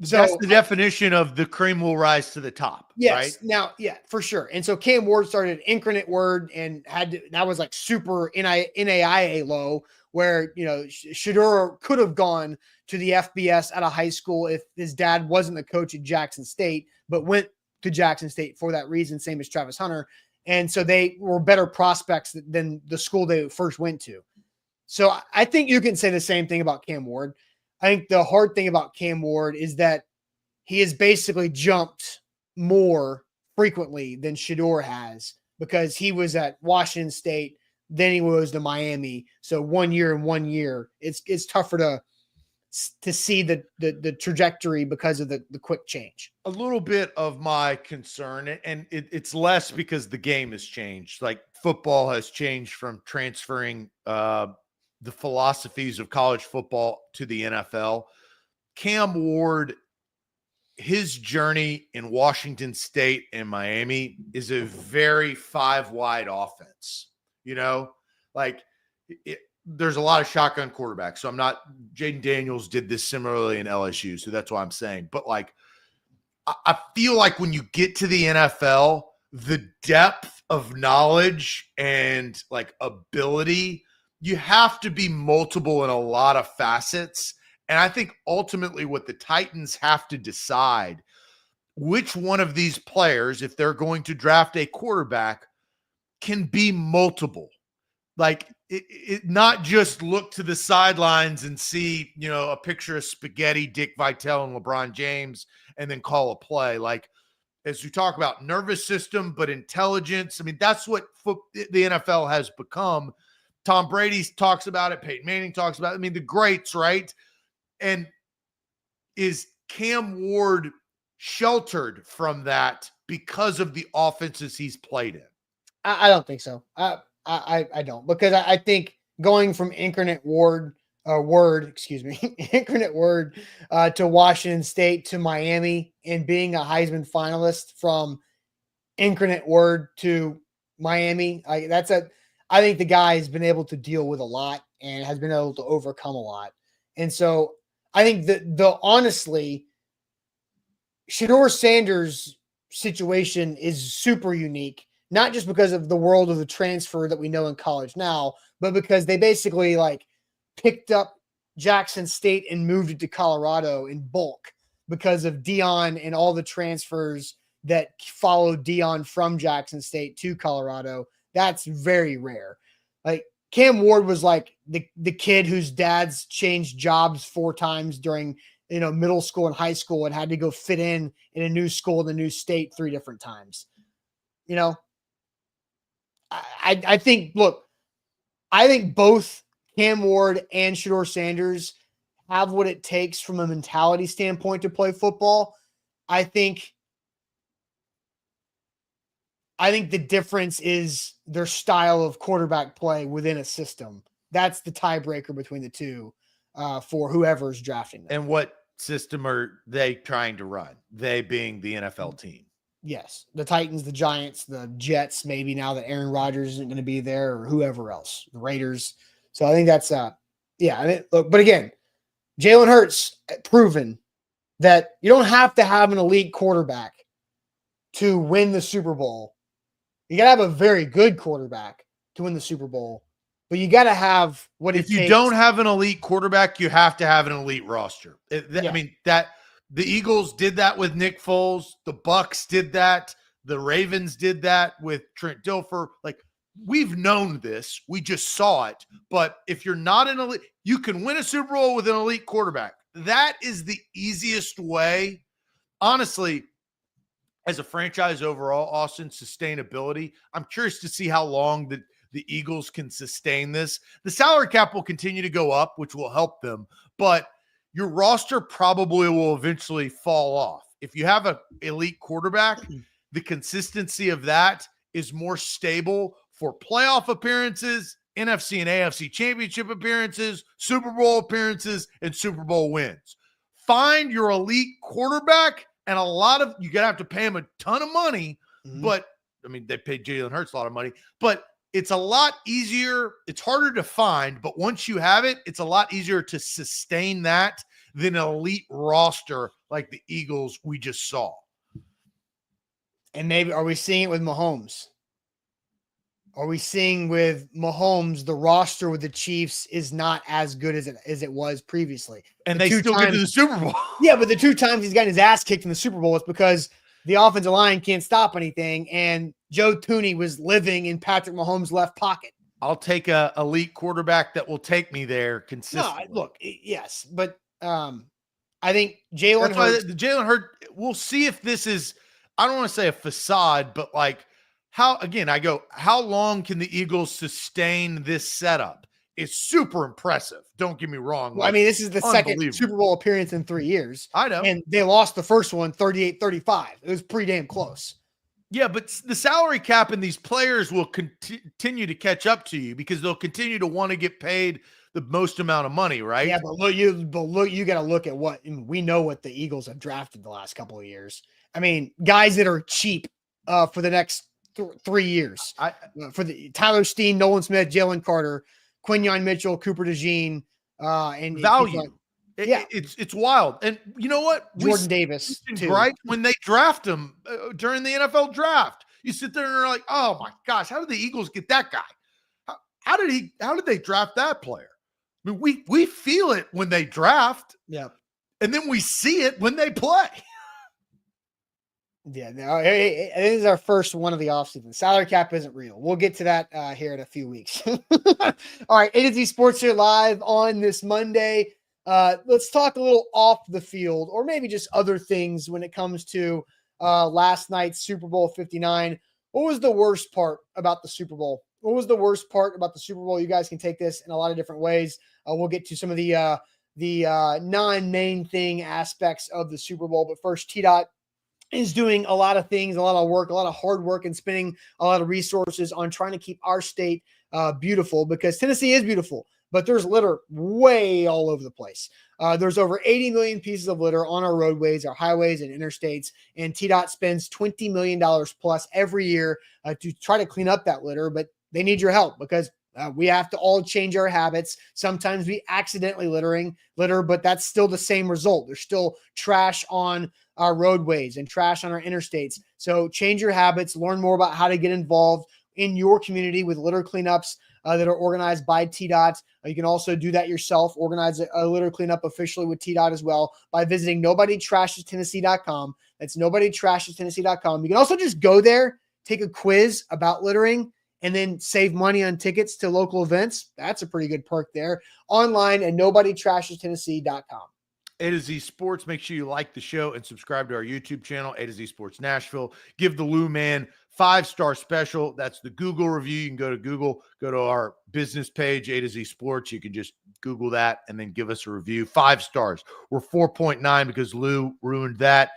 So that's the definition of the cream will rise to the top. Yes. Right? Now, yeah, for sure. And so Cam Ward started Incarnate Word and that was like super NAIA low, where, Shedeur could have gone to the FBS at a high school if his dad wasn't the coach at Jackson State, but went to Jackson State for that reason, same as Travis Hunter. And so they were better prospects than the school they first went to. So I think you can say the same thing about Cam Ward. I think the hard thing about Cam Ward is that he has basically jumped more frequently than Shedeur has because he was at Washington State, then he was to Miami. So 1 year and 1 year, it's tougher to see the trajectory because of the quick change. A little bit of my concern, and it's less because the game has changed. Like football has changed from transferring the philosophies of college football to the NFL. Cam Ward, his journey in Washington State and Miami is a very 5-wide offense. There's a lot of shotgun quarterbacks. So Jaden Daniels did this similarly in LSU. So that's why I'm saying, but I feel like when you get to the NFL, the depth of knowledge and ability, you have to be multiple in a lot of facets. And I think ultimately what the Titans have to decide, which one of these players, if they're going to draft a quarterback, can be multiple. Not just look to the sidelines and see, a picture of spaghetti, Dick Vitale, and LeBron James, and then call a play. As we talk about nervous system, but intelligence. I mean, that's what the NFL has become. Tom Brady talks about it. Peyton Manning talks about it. I mean, the greats, right? And is Cam Ward sheltered from that because of the offenses he's played in? I don't think so. I don't, because I think going from Incarnate Word to Washington State to Miami and being a Heisman finalist from Incarnate Word to Miami, I think the guy has been able to deal with a lot and has been able to overcome a lot. And so I think that honestly, Shedeur Sanders' situation is super unique, not just because of the world of the transfer that we know in college now, but because they basically picked up Jackson State and moved it to Colorado in bulk because of Dion and all the transfers that followed Dion from Jackson State to Colorado. That's very rare. Cam Ward was the kid whose dad's changed jobs 4 times during middle school and high school and had to go fit in a new school in a new state 3 different times. I think both Cam Ward and Shedeur Sanders have what it takes from a mentality standpoint to play football. I think the difference is their style of quarterback play within a system. That's the tiebreaker between the two for whoever's drafting them. And what system are they trying to run? They being the NFL team. Yes. The Titans, the Giants, the Jets, maybe now that Aaron Rodgers isn't going to be there, or whoever else, the Raiders. So I think that's, look, but again, Jalen Hurts proven that you don't have to have an elite quarterback to win the Super Bowl. You got to have a very good quarterback to win the Super Bowl, but you got to have what it takes. If you don't have an elite quarterback, you have to have an elite roster. I mean, that the Eagles did that with Nick Foles. The Bucks did that. The Ravens did that with Trent Dilfer. We've known this. We just saw it. But if you're not an elite, you can win a Super Bowl with an elite quarterback. That is the easiest way. Honestly, as a franchise overall, Austin, sustainability, I'm curious to see how long the Eagles can sustain this. The salary cap will continue to go up, which will help them. But, your roster probably will eventually fall off. If you have an elite quarterback, the consistency of that is more stable for playoff appearances, NFC and AFC championship appearances, Super Bowl appearances, and Super Bowl wins. Find your elite quarterback, and you're going to have to pay him a ton of money, but I mean, they paid Jalen Hurts a lot of money, but it's a lot easier. It's harder to find, but once you have it, it's a lot easier to sustain that than an elite roster like the Eagles we just saw. And maybe, are we seeing it with Mahomes? Are we seeing with Mahomes, the roster with the Chiefs is not as good as it was previously? And they still get to the Super Bowl. Yeah, but the 2 times he's gotten his ass kicked in the Super Bowl, it's because the offensive line can't stop anything, and Joe Thuney was living in Patrick Mahomes' left pocket. I'll take a elite quarterback that will take me there consistently. No, look, yes, but I think Jalen Hurts, we'll see if this is, I don't want to say a facade, but like, how long can the Eagles sustain this setup? It's super impressive. Don't get me wrong. Well, I mean, this is the second Super Bowl appearance in 3 years. I know. And they lost the first one 38-35. It was pretty damn close. Yeah, but the salary cap and these players will continue to catch up to you because they'll continue to want to get paid the most amount of money, right? Yeah, but look, you got to look at we know what the Eagles have drafted the last couple of years. I mean, guys that are cheap for the next 3 years. For the Tyler Steen, Nolan Smith, Jalen Carter, Quinyon Mitchell, Cooper DeJean, and value. It's wild. And you know what? Jordan Davis, too. Right when they draft him during the NFL draft, you sit there and you're like, oh my gosh, how did the Eagles get that guy? How did they draft that player? I mean, we feel it when they draft, and then we see it when they play. Yeah, no, it is our first one of the offseason. Salary cap isn't real. We'll get to that here in a few weeks. All right, A to Z Sports here live on this Monday. Let's talk a little off the field, or maybe just other things when it comes to last night's Super Bowl 59. What was the worst part about the Super Bowl? What was the worst part about the Super Bowl? You guys can take this in a lot of different ways. We'll get to some of the non-main thing aspects of the Super Bowl. But first, T-Dot is doing a lot of things, a lot of work, a lot of hard work, and spending a lot of resources on trying to keep our state beautiful, because Tennessee is beautiful, but there's litter way all over the place. There's over 80 million pieces of litter on our roadways, our highways, and interstates, and TDOT spends $20 million plus every year to try to clean up that litter, but they need your help because we have to all change our habits. Sometimes we accidentally litter, but that's still the same result. There's still trash on our roadways and trash on our interstates. So change your habits, learn more about how to get involved in your community with litter cleanups that are organized by TDOT. You can also do that yourself, organize a litter cleanup officially with TDOT as well by visiting nobodytrashestennessee.com. That's nobodytrashestennessee.com. You can also just go there, take a quiz about littering, and then save money on tickets to local events. That's a pretty good perk there. Online at nobodytrashestennessee.com. A to Z Sports. Make sure you like the show and subscribe to our YouTube channel, A to Z Sports Nashville. Give the Lou Man 5-star special. That's the Google review. You can go to Google, go to our business page, A to Z Sports. You can just Google that and then give us a review. 5 stars. We're 4.9 because Lou ruined that.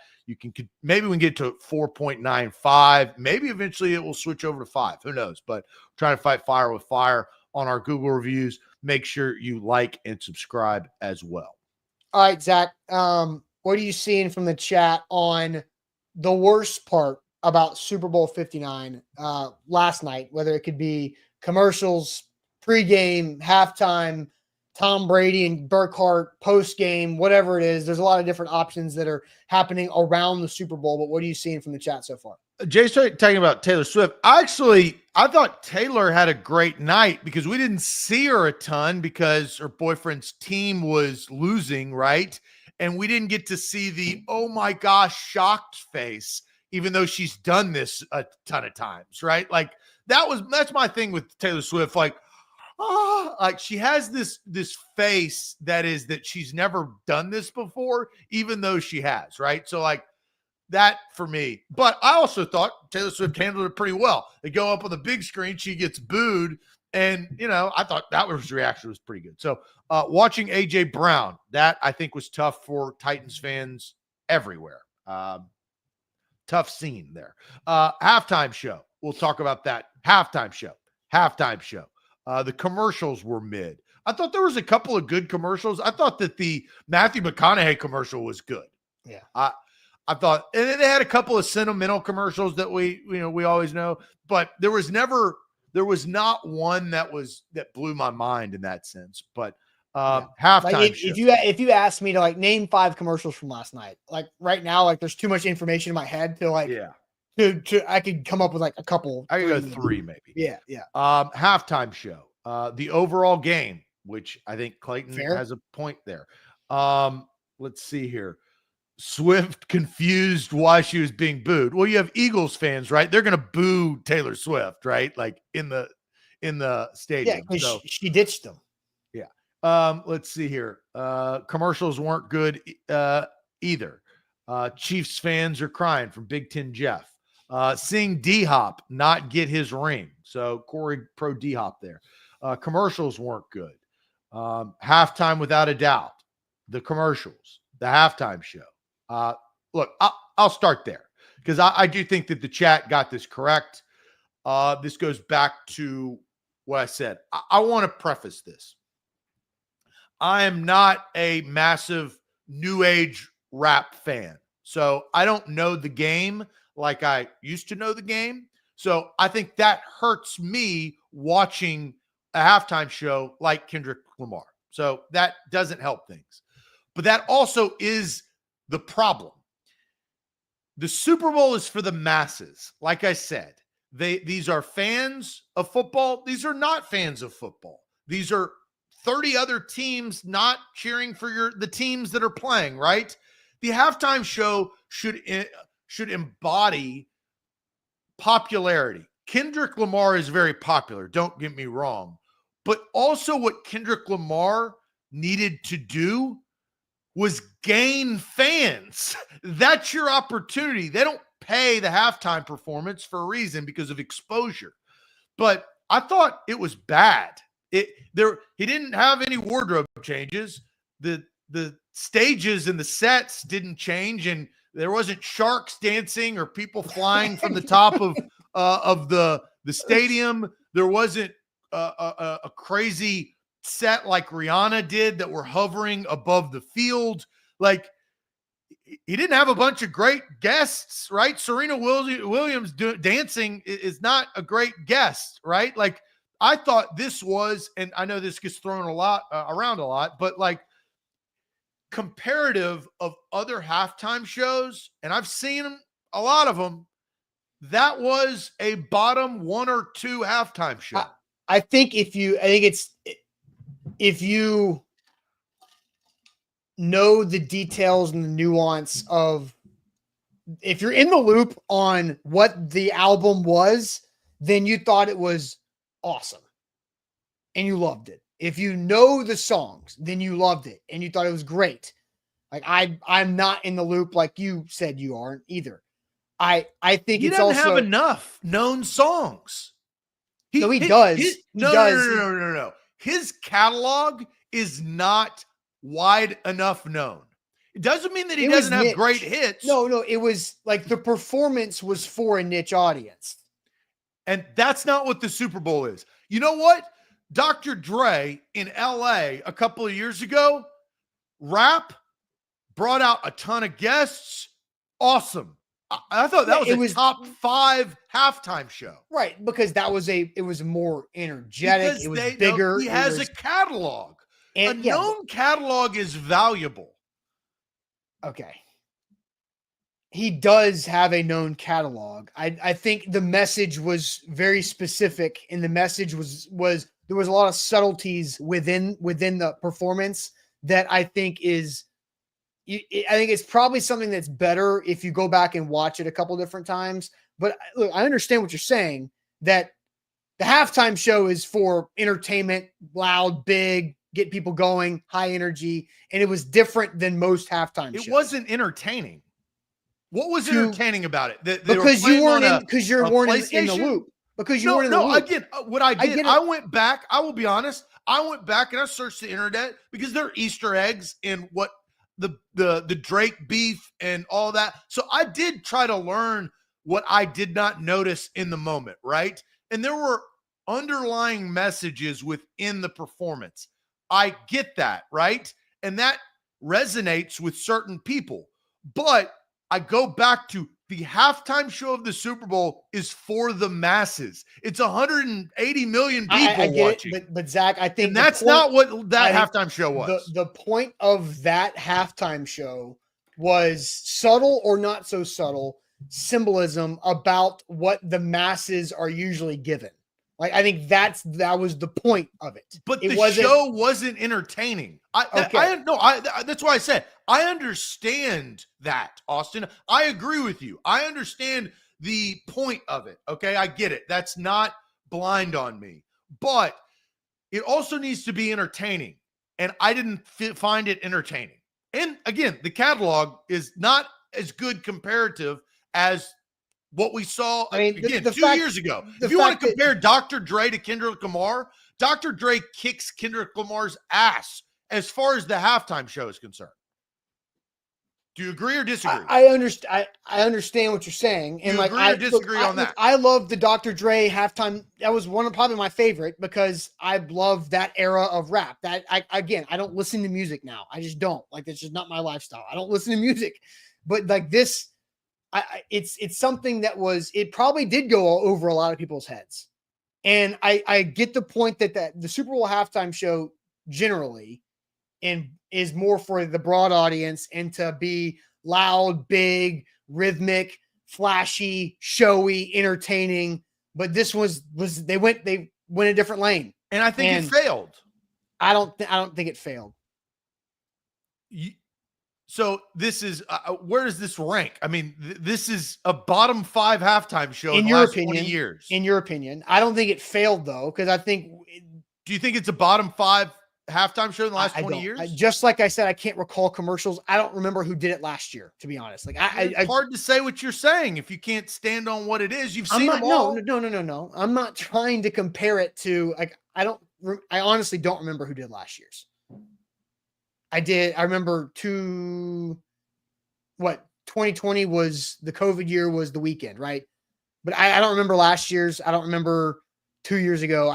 Maybe we can get to 4.95. Maybe eventually it will switch over to 5. Who knows? But we're trying to fight fire with fire on our Google reviews. Make sure you like and subscribe as well. All right, Zach, what are you seeing from the chat on the worst part about Super Bowl 59 last night, whether it could be commercials, pregame, halftime, Tom Brady and Burkhardt, postgame, whatever it is? There's a lot of different options that are happening around the Super Bowl, but what are you seeing from the chat so far? Jay's talking about Taylor Swift. I thought Taylor had a great night because we didn't see her a ton because her boyfriend's team was losing, right? And we didn't get to see the, oh my gosh, shocked face, even though she's done this a ton of times, right? Like that's my thing with Taylor Swift. Like she has this face that she's never done this before, even though she has, right? So like, that for me. But I also thought Taylor Swift handled it pretty well. They go up on the big screen. She gets booed. And, I thought that his reaction was pretty good. So watching AJ Brown, that I think was tough for Titans fans everywhere. Tough scene there. Halftime show. We'll talk about that. Halftime show. The commercials were mid. I thought there was a couple of good commercials. I thought that the Matthew McConaughey commercial was good. Yeah. I thought, and they had a couple of sentimental commercials that we always know, but there was not one that blew my mind in that sense. But halftime like show. if you asked me to like name 5 commercials from last night, like right now, like there's too much information in my head to like, to I could come up with like a couple. I could go 3 maybe. Yeah. Halftime show. The overall game, which I think Clayton has a point there. Let's see here. Swift confused why she was being booed. Well, you have Eagles fans, right? They're going to boo Taylor Swift, right? Like in the stadium. Yeah, because she ditched them. Yeah. Let's see here. Commercials weren't good either. Chiefs fans are crying from Big Ten Jeff. Seeing D-Hop not get his ring. So Corey pro D-Hop there. Commercials weren't good. Halftime without a doubt. The commercials. The halftime show. Look, I'll start there because I do think that the chat got this correct. This goes back to what I said. I want to preface this. I am not a massive new age rap fan. So I don't know the game like I used to know the game. So I think that hurts me watching a halftime show like Kendrick Lamar. So that doesn't help things. But that also is the problem. The Super Bowl is for the masses. Like I said, these are fans of football. These are not fans of football. These are 30 other teams not cheering for the teams that are playing, right? The halftime show should embody popularity. Kendrick Lamar is very popular, don't get me wrong. But also what Kendrick Lamar needed to do was gain fans. That's your opportunity. They don't pay the halftime performance for a reason because of exposure. But I thought it was bad. He didn't have any wardrobe changes. The stages and the sets didn't change, and there wasn't sharks dancing or people flying from the top of the stadium. There wasn't a crazy set like Rihanna did that were hovering above the field. Like, he didn't have a bunch of great guests, right? Serena Williams dancing is not a great guest, right? Like, I thought this was, and I know this gets thrown around a lot, but like comparative of other halftime shows, and I've seen them, a lot of them, that was a bottom 1 or 2 halftime show. I think if you know the details and the nuance of, if you're in the loop on what the album was, then you thought it was awesome and you loved it. If you know the songs, then you loved it and you thought it was great. Like I'm not in the loop like you said you aren't either. I think he doesn't have enough known songs. He does. No. His catalog is not wide enough known. It doesn't mean that he doesn't have great hits. No, it was like the performance was for a niche audience. And that's not what the Super Bowl is. You know what? Dr. Dre in LA a couple of years ago, rap, brought out a ton of guests. Awesome. I thought that was a top 5 halftime show. Right, because it was more energetic. Because it was bigger. He has a catalog. And a known catalog is valuable. Okay. He does have a known catalog. I think the message was very specific, and the message was there was a lot of subtleties within the performance that I think is. I think it's probably something that's better if you go back and watch it a couple different times. But look, I understand what you're saying, that the halftime show is for entertainment, loud, big, get people going, high energy. And it was different than most halftime shows. It wasn't entertaining. What was entertaining about it? Because you weren't in the loop. because you weren't in the loop. Again, what I did, I went back. I will be honest. I went back and I searched the internet because there are Easter eggs in what the Drake beef and all that. So I did try to learn what I did not notice in the moment, right? And there were underlying messages within the performance. I get that, right? And that resonates with certain people. But I go back to the halftime show of the Super Bowl is for the masses. It's 180 million people I get watching. it, but Zach, I think that's not what that halftime show was. The point of that halftime show was subtle or not so subtle symbolism about what the masses are usually given. Like, I think that was the point of it. But the show wasn't entertaining. That's why I said I understand that, Austin. I agree with you. I understand the point of it. Okay, I get it. That's not blind on me. But it also needs to be entertaining. And I didn't find it entertaining. And again, the catalog is not as good comparative as what we saw, again, 2 years ago. If you want to compare Dr. Dre to Kendrick Lamar, Dr. Dre kicks Kendrick Lamar's ass as far as the halftime show is concerned. Do you agree or disagree? I understand. I understand what you're saying, and agree or disagree on that? I love the Dr. Dre halftime. That was probably my favorite because I love that era of rap. That I don't listen to music now. I just don't. Like, it's just not my lifestyle. I don't listen to music, but like this. It's something that it probably did go over a lot of people's heads. And I get the point that the Super Bowl halftime show generally is more for the broad audience and to be loud, big, rhythmic, flashy, showy, entertaining. But this they went a different lane. And I think it failed. I don't think it failed. So this is where does this rank? I mean, this is a bottom 5 halftime show in the last 20 years. In your opinion, I don't think it failed though, because I think. Do you think it's a bottom 5 halftime show in the last 20 years? Just like I said, I can't recall commercials. I don't remember who did it last year, to be honest. Like, it's hard to say what you're saying if you can't stand on what it is. You've seen them all. No. I'm not trying to compare it to I honestly don't remember who did last year's. I remember 2020 was the COVID year, was the weekend, right? But I don't remember last year's. I don't remember 2 years ago.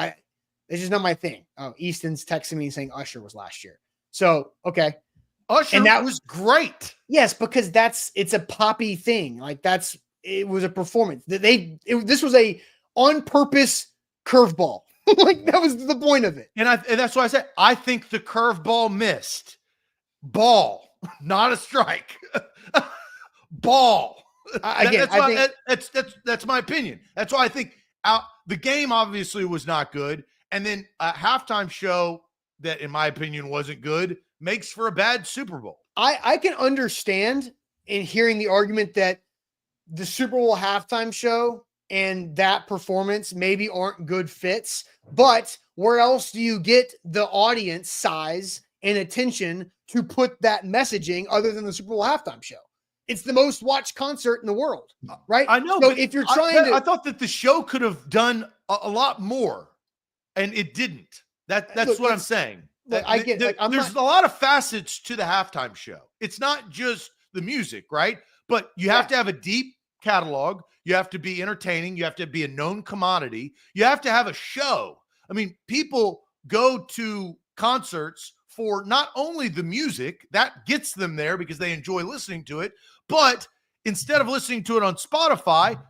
It's just not my thing. Oh, Easton's texting me saying Usher was last year. So, okay. Usher, and that was great. Yes, because it's a poppy thing. Like, it was a performance. This was a on purpose curveball. Like, that was the point of it. And that's why I said, I think the curveball missed. Ball, not a strike. Ball. That's my opinion. That's why I think the game obviously was not good. And then a halftime show that, in my opinion, wasn't good makes for a bad Super Bowl. I can understand in hearing the argument that the Super Bowl halftime show and that performance maybe aren't good fits, but where else do you get the audience size and attention to put that messaging other than the Super Bowl halftime show? It's the most watched concert in the world, right? I know. So if you're I thought that the show could have done a lot more, and it didn't. That's what I'm saying. I get. There's a lot of facets to the halftime show. It's not just the music, right? But you have to have a deep catalog. You have to be entertaining. You have to be a known commodity. You have to have a show. I mean, people go to concerts for not only the music that gets them there because they enjoy listening to it, but instead of listening to it on Spotify,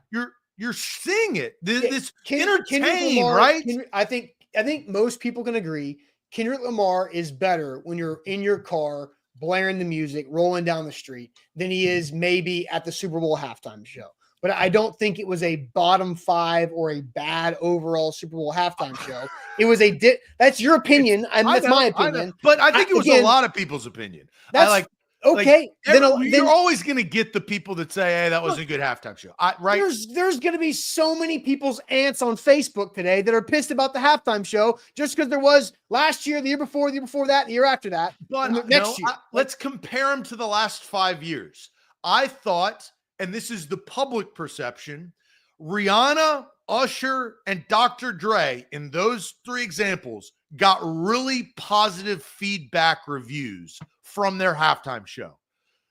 you're seeing it. This entertain, Lamar, right? I think most people can agree Kendrick Lamar is better when you're in your car blaring the music, rolling down the street, than he is maybe at the Super Bowl halftime show. But I don't think it was a bottom 5 or a bad overall Super Bowl halftime show. It was that's your opinion, and that's my opinion. But I think it was a lot of people's opinion. Okay. You're always going to get the people that say, "Hey, that was a good halftime show." Right? There's going to be so many people's aunts on Facebook today that are pissed about the halftime show just because there was last year, the year before that, the year after that. But next year, let's compare them to the last 5 years. I thought, and this is the public perception, Rihanna Usher and Dr. Dre, in those 3 examples, got really positive feedback reviews from their halftime show.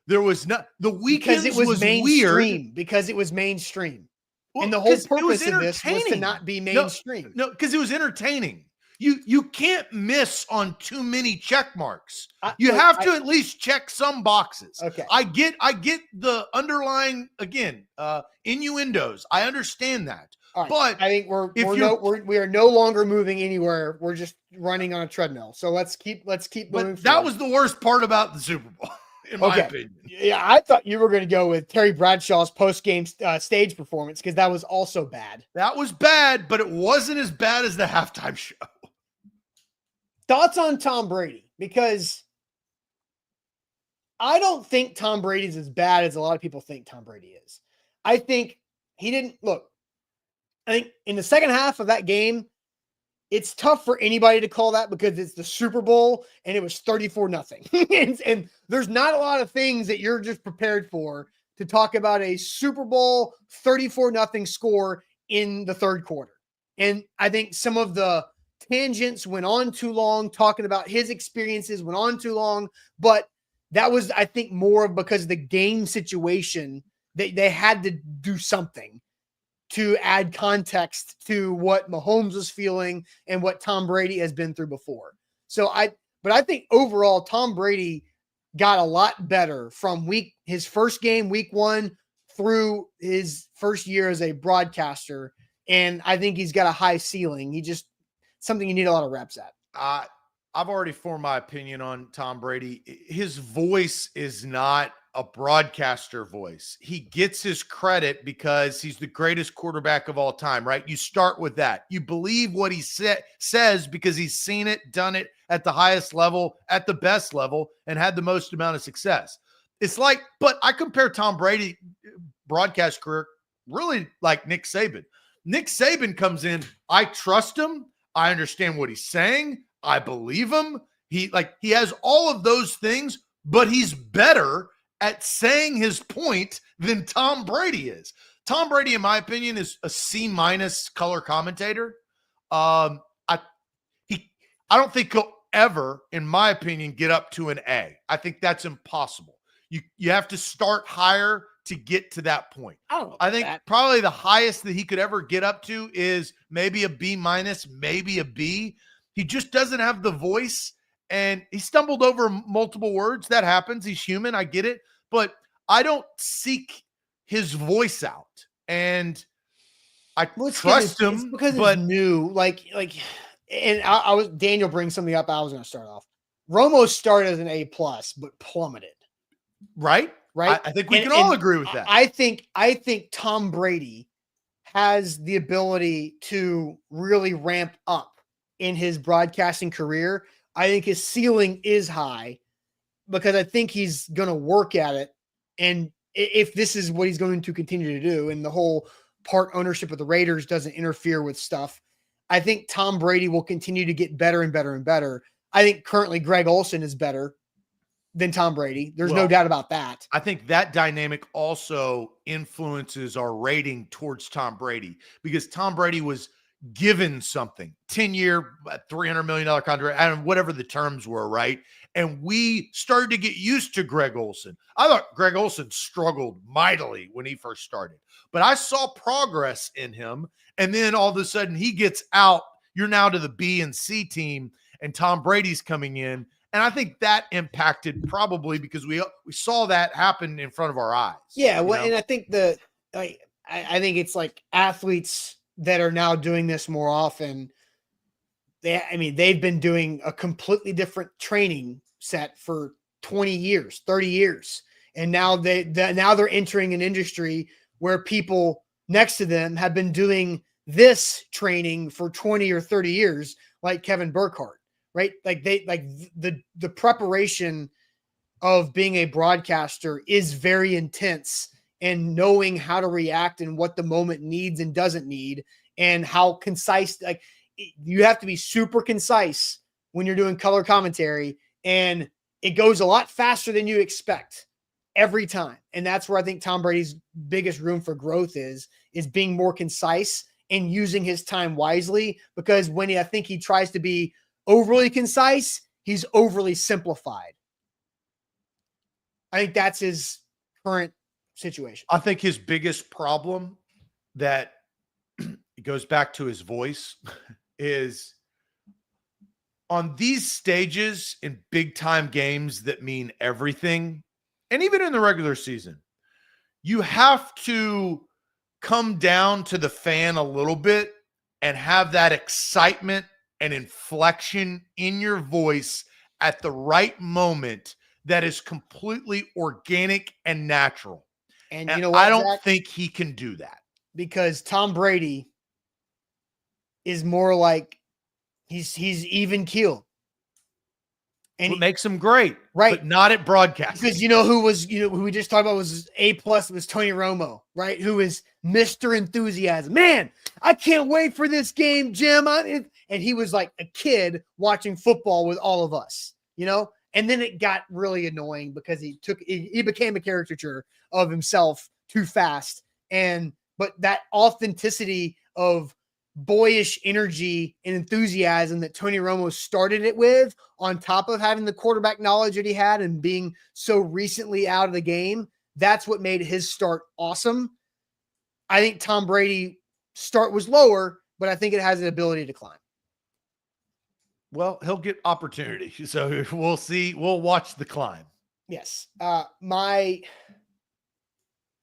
There was not the weekends because it was mainstream. weird. Because it was mainstream. Well, and the whole 'cause it was purpose of this was to entertaining. not be mainstream. No, because it was entertaining. You can't miss on too many check marks. You have to at least check some boxes. Okay. I get the underlying, again, innuendos. I understand that. All right. But I think we are no longer moving anywhere. We're just running on a treadmill. So let's keep moving forward. That was the worst part about the Super Bowl, in my opinion. Yeah, I thought you were going to go with Terry Bradshaw's post-game stage performance because that was also bad. That was bad, but it wasn't as bad as the halftime show. Thoughts on Tom Brady? Because I don't think Tom Brady's as bad as a lot of people think Tom Brady is. I think he didn't look. I think in the second half of that game, it's tough for anybody to call that because it's the Super Bowl and it was 34-0. and there's not a lot of things that you're just prepared for to talk about a Super Bowl 34-0 score in the third quarter. And I think some of the tangents went on too long, talking about his experiences went on too long, but that was, I think, more because of the game situation. They had to do something to add context to what Mahomes was feeling and what Tom Brady has been through before. But I think overall, Tom Brady got a lot better from his first game, week 1, through his first year as a broadcaster. And I think he's got a high ceiling. He just something you need a lot of reps at. I've already formed my opinion on Tom Brady. His voice is not a broadcaster voice. He gets his credit because he's the greatest quarterback of all time, right? You start with that. You believe what he says because he's seen it, done it at the highest level, at the best level, and had the most amount of success. It's like, but I compare Tom Brady broadcast career really like Nick Saban. Nick Saban comes in, I trust him. I understand what he's saying. I believe him. He has all of those things, but he's better at saying his point than Tom Brady is. Tom Brady, in my opinion, is a C- color commentator. I don't think he'll ever, in my opinion, get up to an A. I think that's impossible. You have to start higher to get to that point. I think probably the highest that he could ever get up to is maybe a B-, maybe a B. He just doesn't have the voice, and he stumbled over multiple words. That happens. He's human. I get it. But I don't seek his voice out. And I trust him. It's because it's new. And Daniel brings something up I was going to start off. Romo started as an A+, but plummeted. Right? Right. I think we can all agree with that. I think Tom Brady has the ability to really ramp up in his broadcasting career. I think his ceiling is high because I think he's going to work at it. And if this is what he's going to continue to do, and the whole part ownership of the Raiders doesn't interfere with stuff, I think Tom Brady will continue to get better and better and better. I think currently Greg Olsen is better than Tom Brady. There's no doubt about that. I think that dynamic also influences our rating towards Tom Brady because Tom Brady was given something, 10-year, $300 million contract, and whatever the terms were, right? And we started to get used to Greg Olsen. I thought Greg Olsen struggled mightily when he first started, but I saw progress in him. And then all of a sudden he gets out. You're now to the B and C team, and Tom Brady's coming in. And I think that impacted probably because we saw that happen in front of our eyes. Yeah, well, and I think I think it's like athletes that are now doing this more often. They've been doing a completely different training set for 20 years, 30 years. And now they're entering an industry where people next to them have been doing this training for 20 or 30 years, like Kevin Burkhardt. Right? The preparation of being a broadcaster is very intense, and knowing how to react and what the moment needs and doesn't need, and how concise, you have to be super concise when you're doing color commentary, and it goes a lot faster than you expect every time. And that's where I think Tom Brady's biggest room for growth is being more concise and using his time wisely, because I think he tries to be overly concise, he's overly simplified. I think that's his current situation. I think his biggest problem that it goes back to his voice is on these stages in big time games that mean everything. And even in the regular season, you have to come down to the fan a little bit and have that excitement and inflection in your voice at the right moment that is completely organic and natural. And you know what, I don't Zach? think he can do that. Because Tom Brady is more like he's even keeled. And What makes him great, right? But not at broadcast. Because who we just talked about was A+, was Tony Romo, right? Who is Mr. Enthusiasm. Man, I can't wait for this game, Jim. And he was like a kid watching football with all of us, And then it got really annoying because he became a caricature of himself too fast. But that authenticity of boyish energy and enthusiasm that Tony Romo started it with, on top of having the quarterback knowledge that he had and being so recently out of the game, that's what made his start awesome. I think Tom Brady's start was lower, but I think it has the ability to climb. Well, he'll get opportunity. So we'll see. We'll watch the climb. Yes. My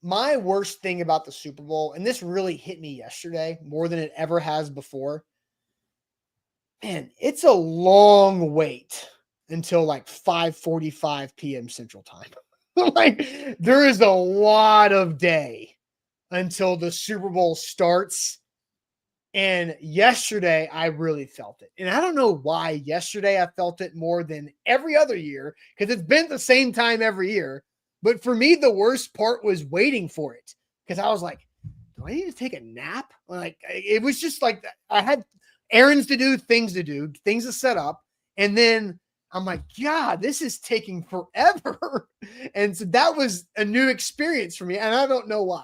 worst thing about the Super Bowl, and this really hit me yesterday more than it ever has before. Man, it's a long wait until like 5:45 p.m. Central Time. Like, there is a lot of day until the Super Bowl starts. And yesterday, I really felt it. And I don't know why yesterday I felt it more than every other year, because it's been the same time every year. But for me, the worst part was waiting for it, because I was like, do I need to take a nap? Like, it was just like I had errands to do, things to set up. And then I'm like, God, this is taking forever. And so that was a new experience for me. And I don't know why.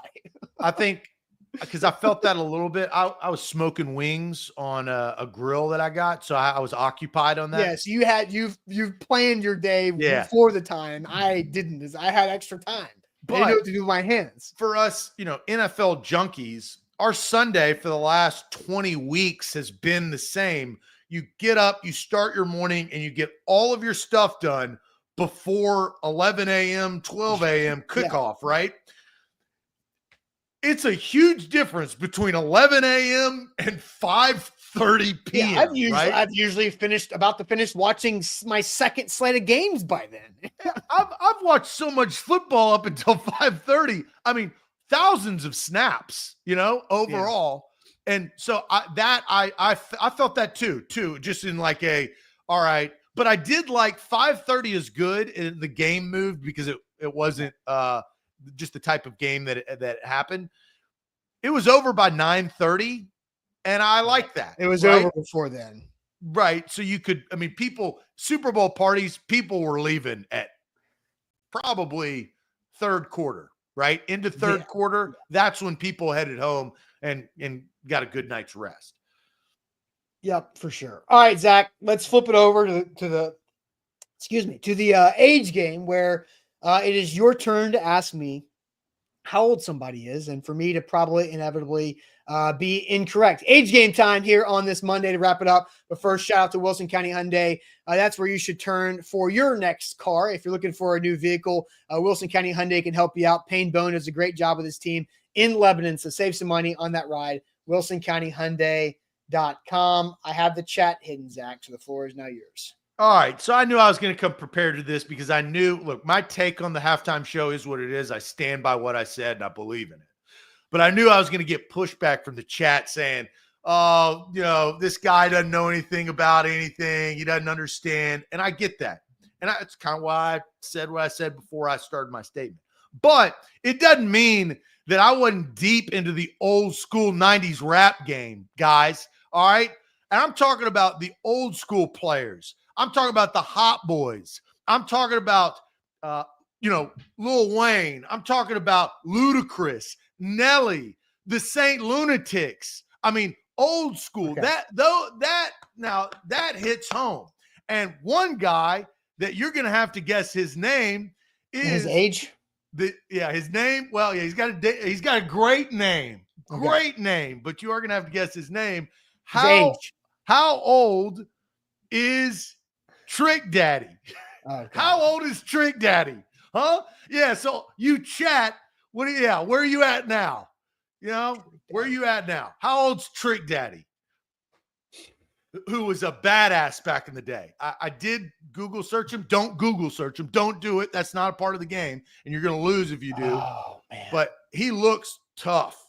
I think because I felt that a little bit. I was smoking wings on a grill that I got. So I was occupied on that. Yes, you've planned your day before the time. I didn't. I had extra time. I didn't know what to do with my hands. For us, NFL junkies, our Sunday for the last 20 weeks has been the same. You get up, you start your morning, and you get all of your stuff done before 11 a.m., 12 a.m. kickoff, right? It's a huge difference between 11 a.m. and 5:30 p.m. Yeah, I've usually about to finish watching my second slate of games by then. I've watched so much football up until 5:30. I mean, thousands of snaps, overall. Yeah. And so I felt that too, just in like all right. But I did like 5:30 is good, and the game moved because it wasn't just the type of game that happened. It was over by 9:30, and I like that. It was over before then. Right. So people, Super Bowl parties, people were leaving at probably third quarter, right? Into third quarter. That's when people headed home and got a good night's rest. Yep, for sure. All right, Zach, let's flip it over to the age game, where it is your turn to ask me how old somebody is, and for me to probably inevitably be incorrect. Age game time here on this Monday to wrap it up. But first, shout out to Wilson County Hyundai. That's where you should turn for your next car. If you're looking for a new vehicle, Wilson County Hyundai can help you out. Payne Bone does a great job with his team in Lebanon, so save some money on that ride. WilsonCountyHyundai.com. I have the chat hidden, Zach, so the floor is now yours. All right. So I knew I was going to come prepared to this because I knew, look, my take on the halftime show is what it is. I stand by what I said and I believe in it. But I knew I was going to get pushback from the chat saying, oh, this guy doesn't know anything about anything. He doesn't understand. And I get that. And it's kind of why I said what I said before I started my statement. But it doesn't mean that I wasn't deep into the old school 90s rap game, guys. All right. And I'm talking about the old school players. I'm talking about the Hot Boys. I'm talking about, Lil Wayne. I'm talking about Ludacris, Nelly, the Saint Lunatics. I mean, old school. Okay. That hits home. And one guy that you're going to have to guess his name is His age. His name. Well, yeah, he's got a great name. Great name, but you are going to have to guess his name. His age. How old is Trick Daddy? Oh, how old is Trick Daddy? Huh? Yeah, so you chat. Where are you at now? You know, where are you at now? How old's Trick Daddy? Who was a badass back in the day. I did Google search him. Don't Google search him. Don't do it. That's not a part of the game, and you're going to lose if you do. Oh, man. But he looks tough.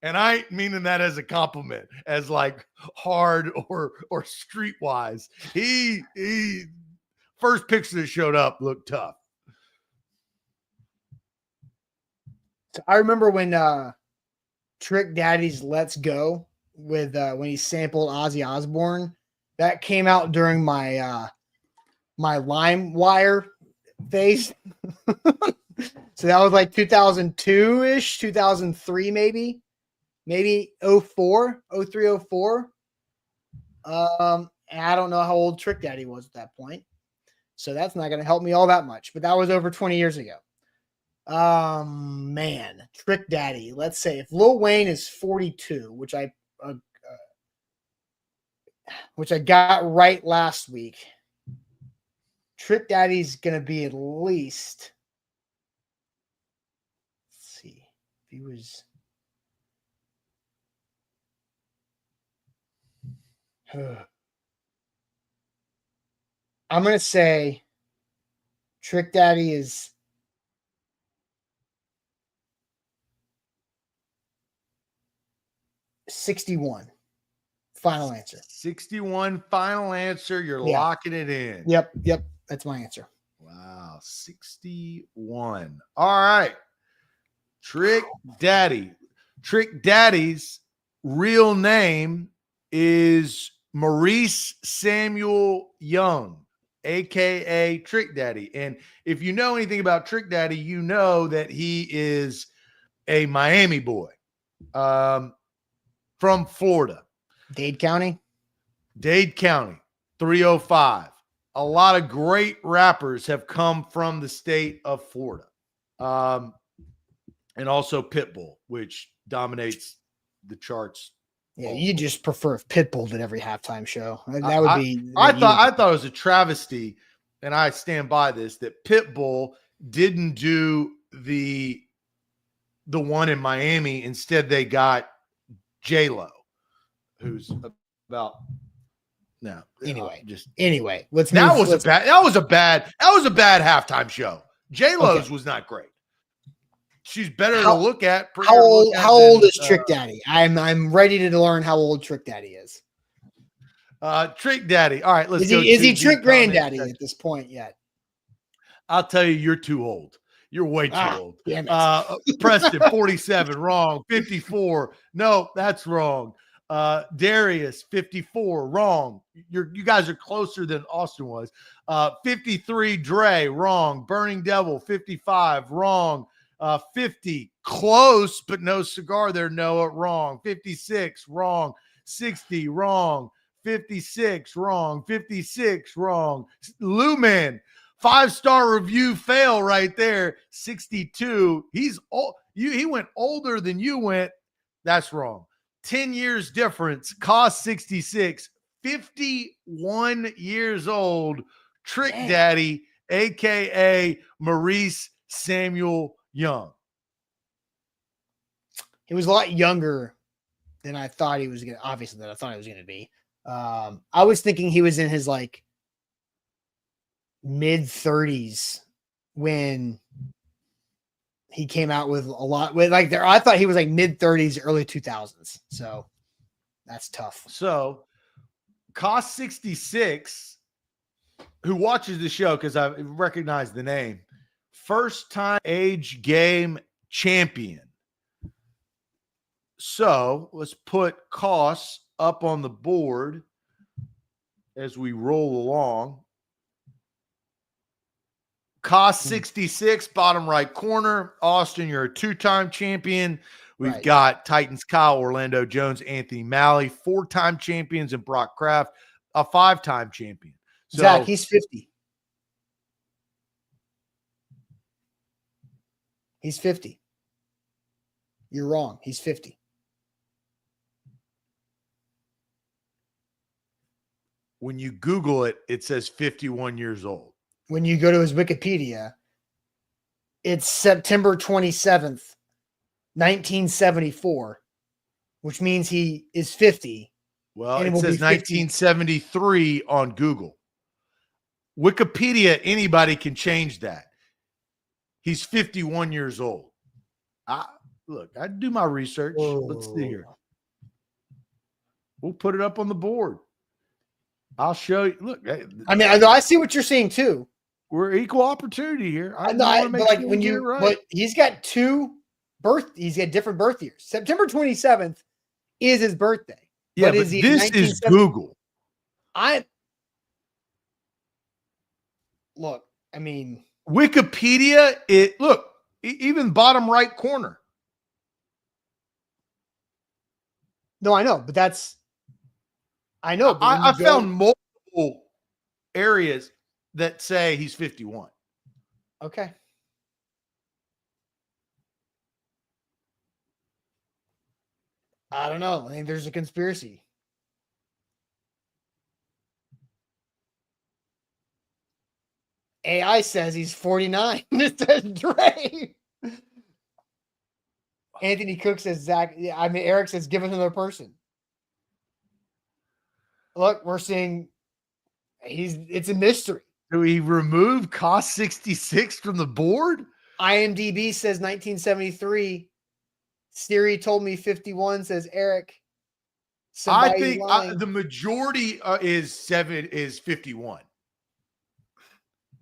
And I ain't meaning that as a compliment, as like hard or streetwise. He first picture that showed up looked tough. So I remember when Trick Daddy's "Let's Go" with when he sampled Ozzy Osbourne. That came out during my my LimeWire phase. So that was like 2002-ish, 2003 maybe 04, 03, 04. And I don't know how old Trick Daddy was at that point. So that's not going to help me all that much, but that was over 20 years ago. Man, Trick Daddy. Let's say if Lil Wayne is 42, which I got right last week, Trick Daddy's going to be at least, let's see, if he was, I'm going to say Trick Daddy is 61. Final answer. 61 final answer. You're locking it in. Yep. That's my answer. Wow. 61. All right. Trick Daddy. Trick Daddy's real name is Maurice Samuel Young, a.k.a. Trick Daddy. And if you know anything about Trick Daddy, you know that he is a Miami boy from Florida. Dade County, 305. A lot of great rappers have come from the state of Florida. And also Pitbull, which dominates the charts. Yeah, you just prefer if Pitbull did every halftime show. That would be. I thought it was a travesty, and I stand by this, that Pitbull didn't do the one in Miami. Instead, they got J-Lo, who's about no. Anyway, that was a bad halftime show. J-Lo's was not great. She's better to look at. How old is Trick Daddy? I'm ready to learn how old Trick Daddy is. Trick Daddy. All right, let's go. Is he Trick Granddaddy at this point yet? I'll tell you, you're too old. You're way too old. Damn it. Preston, 47, wrong. 54, no, that's wrong. Darius, 54, wrong. You guys are closer than Austin was. 53, Dre, wrong. Burning Devil, 55, wrong. 50, close, but no cigar there, Noah, wrong. 56, wrong. 60, wrong. 56, wrong. 56, wrong. Luman, 5-star review fail right there. 62, he's old. He went older than you went. That's wrong. 10 years difference, cost 66, 51 years old, Trick Daddy, a.k.a. Maurice Samuel Young. He was a lot younger than I thought he was going to, obviously, than I thought he was going to be. I was thinking he was in his like mid-30s when he came out with a lot with like there. I thought he was like mid-30s, early 2000s. So that's tough. So cost 66, who watches the show because I recognize the name, first time age game champion. So let's put costs up on the board as we roll along. Cost 66, bottom right corner. Austin, you're a 2-time champion. We've Right. got Titans Kyle, Orlando Jones, Anthony Malley, 4-time champions, and Brock Kraft, a 5-time champion. So, Zach, he's 50. He's 50. You're wrong. He's 50. when you Google it, it says 51 years old. When you go to his Wikipedia, it's September 27th, 1974, which means he is 50. Well, And it will says be 50. 1973 on Google. Wikipedia, anybody can change that. He's 51 years old. Look, I do my research. Let's see here. We'll put it up on the board. I'll show you. Look, I mean, I see what you're seeing too. we're equal opportunity here. But he's got he's got different birth years. September 27th is his birthday. Yeah, but this is Google. Look, I mean, Wikipedia, even bottom right corner. No, I know, but I know. But I found multiple areas that say he's 51. Okay. I don't know. I think there's a conspiracy. AI says he's 49. It says Dre. Anthony Cook says Zach. Yeah, I mean, Eric says give us another person. Look, we're seeing it's a mystery. Do we remove cost 66 from the board? IMDb says 1973. Siri told me 51, says Eric. I think the majority is 51.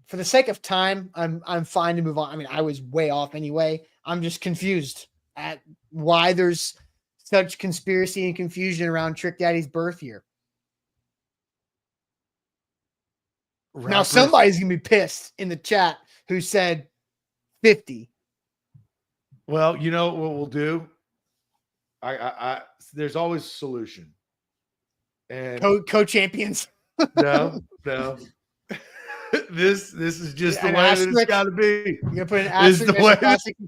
For the sake of time, I'm fine to move on. I mean, I was way off anyway. I'm just confused at why there's such conspiracy and confusion around Trick Daddy's birth year. Now somebody's gonna be pissed in the chat who said 50. Well, you know what we'll do? There's always a solution. And co-champions. No. This is just the way that it's got to be. You're gonna put an asterisk.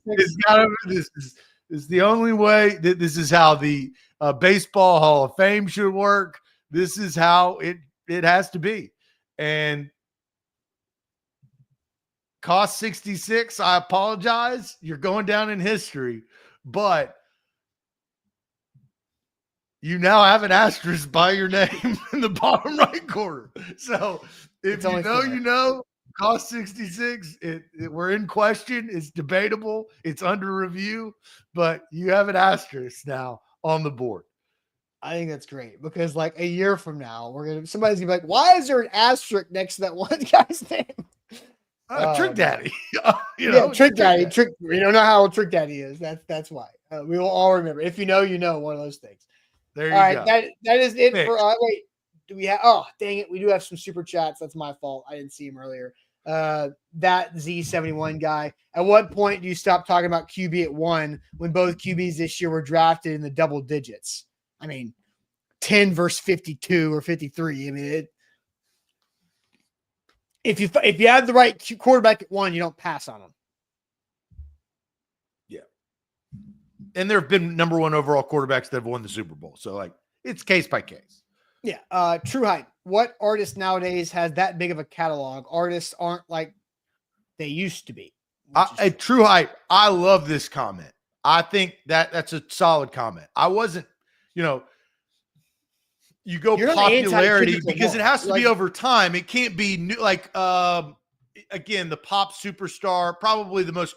It's got to be. This is the only way. This is how the Baseball Hall of Fame should work. This is how it has to be. And cost 66. I apologize. You're going down in history, but you now have an asterisk by your name in the bottom right corner. So if you know, cost 66, we're in question. It's debatable. It's under review, but you have an asterisk now on the board. I think that's great because like a year from now, somebody's gonna be like, why is there an asterisk next to that one guy's name? Trick Daddy. Trick Daddy. We don't know how old Trick Daddy is. That's why. We will all remember. If you know, one of those things. There you go. That is it for wait. Do we have dang it, we do have some super chats. That's my fault. I didn't see him earlier. That Z71 guy. At what point do you stop talking about QB at 1 when both QBs this year were drafted in the double digits? I mean, 10 versus 52 or 53. I mean, if you have the right quarterback at 1, you don't pass on them. Yeah. And there have been number 1 overall quarterbacks that have won the Super Bowl. So it's case by case. Yeah. True Hype. What artist nowadays has that big of a catalog? Artists aren't like they used to be. True Hype. I love this comment. I think that's a solid comment. I wasn't, you go popularity because it has to be over time. It can't be new. Again, the pop superstar, probably the most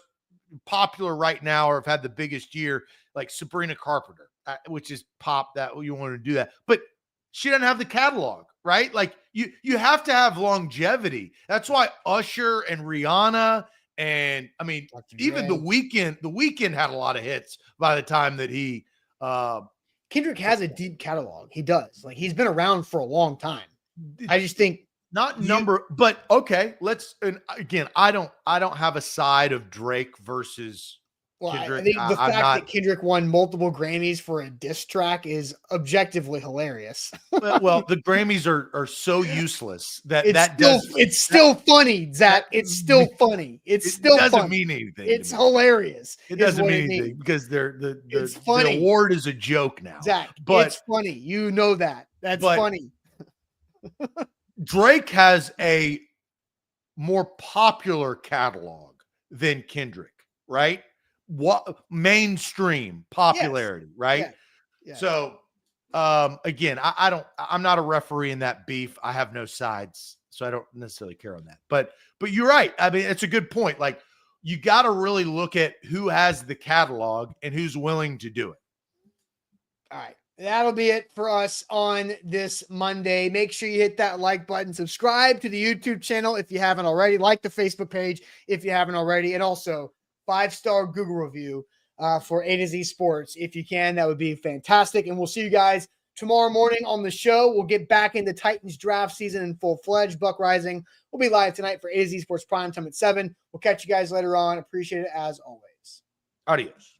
popular right now, or have had the biggest year, like Sabrina Carpenter, which is pop. That you want to do that, but she doesn't have the catalog, right? Like you have to have longevity. That's why Usher and Rihanna, and I mean, even The Weeknd had a lot of hits by the time that he. Kendrick has a deep catalog. He does. Like he's been around for a long time. I just think Not number, but okay. Let's, and again, I don't have a side of Drake versus Well, Kendrick. I think the I'm fact not. that Kendrick won multiple Grammys for a diss track is objectively hilarious. Well, the Grammys are so useless that It's still funny, Zach. It's still funny. It's it still doesn't funny. mean anything. It's hilarious. It is doesn't what mean it anything means. because It's the funny. award is a joke now. Zach, but it's funny. You know that. That's funny. Drake has a more popular catalog than Kendrick, right? What mainstream popularity, right? Yeah. So again, I'm not a referee in that beef. I have no sides, so I don't necessarily care on that. But you're right. I mean, it's a good point. Like, you got to really look at who has the catalog and who's willing to do it. All right. That'll be it for us on this Monday. Make sure you hit that like button, subscribe to the YouTube channel if you haven't already, like the Facebook page if you haven't already, and also 5-star Google review for A to Z Sports. If you can, that would be fantastic. And we'll see you guys tomorrow morning on the show. We'll get back into Titans draft season in full-fledged. Buck Rising will be live tonight for A to Z Sports Primetime at 7. We'll catch you guys later on. Appreciate it as always. Adios.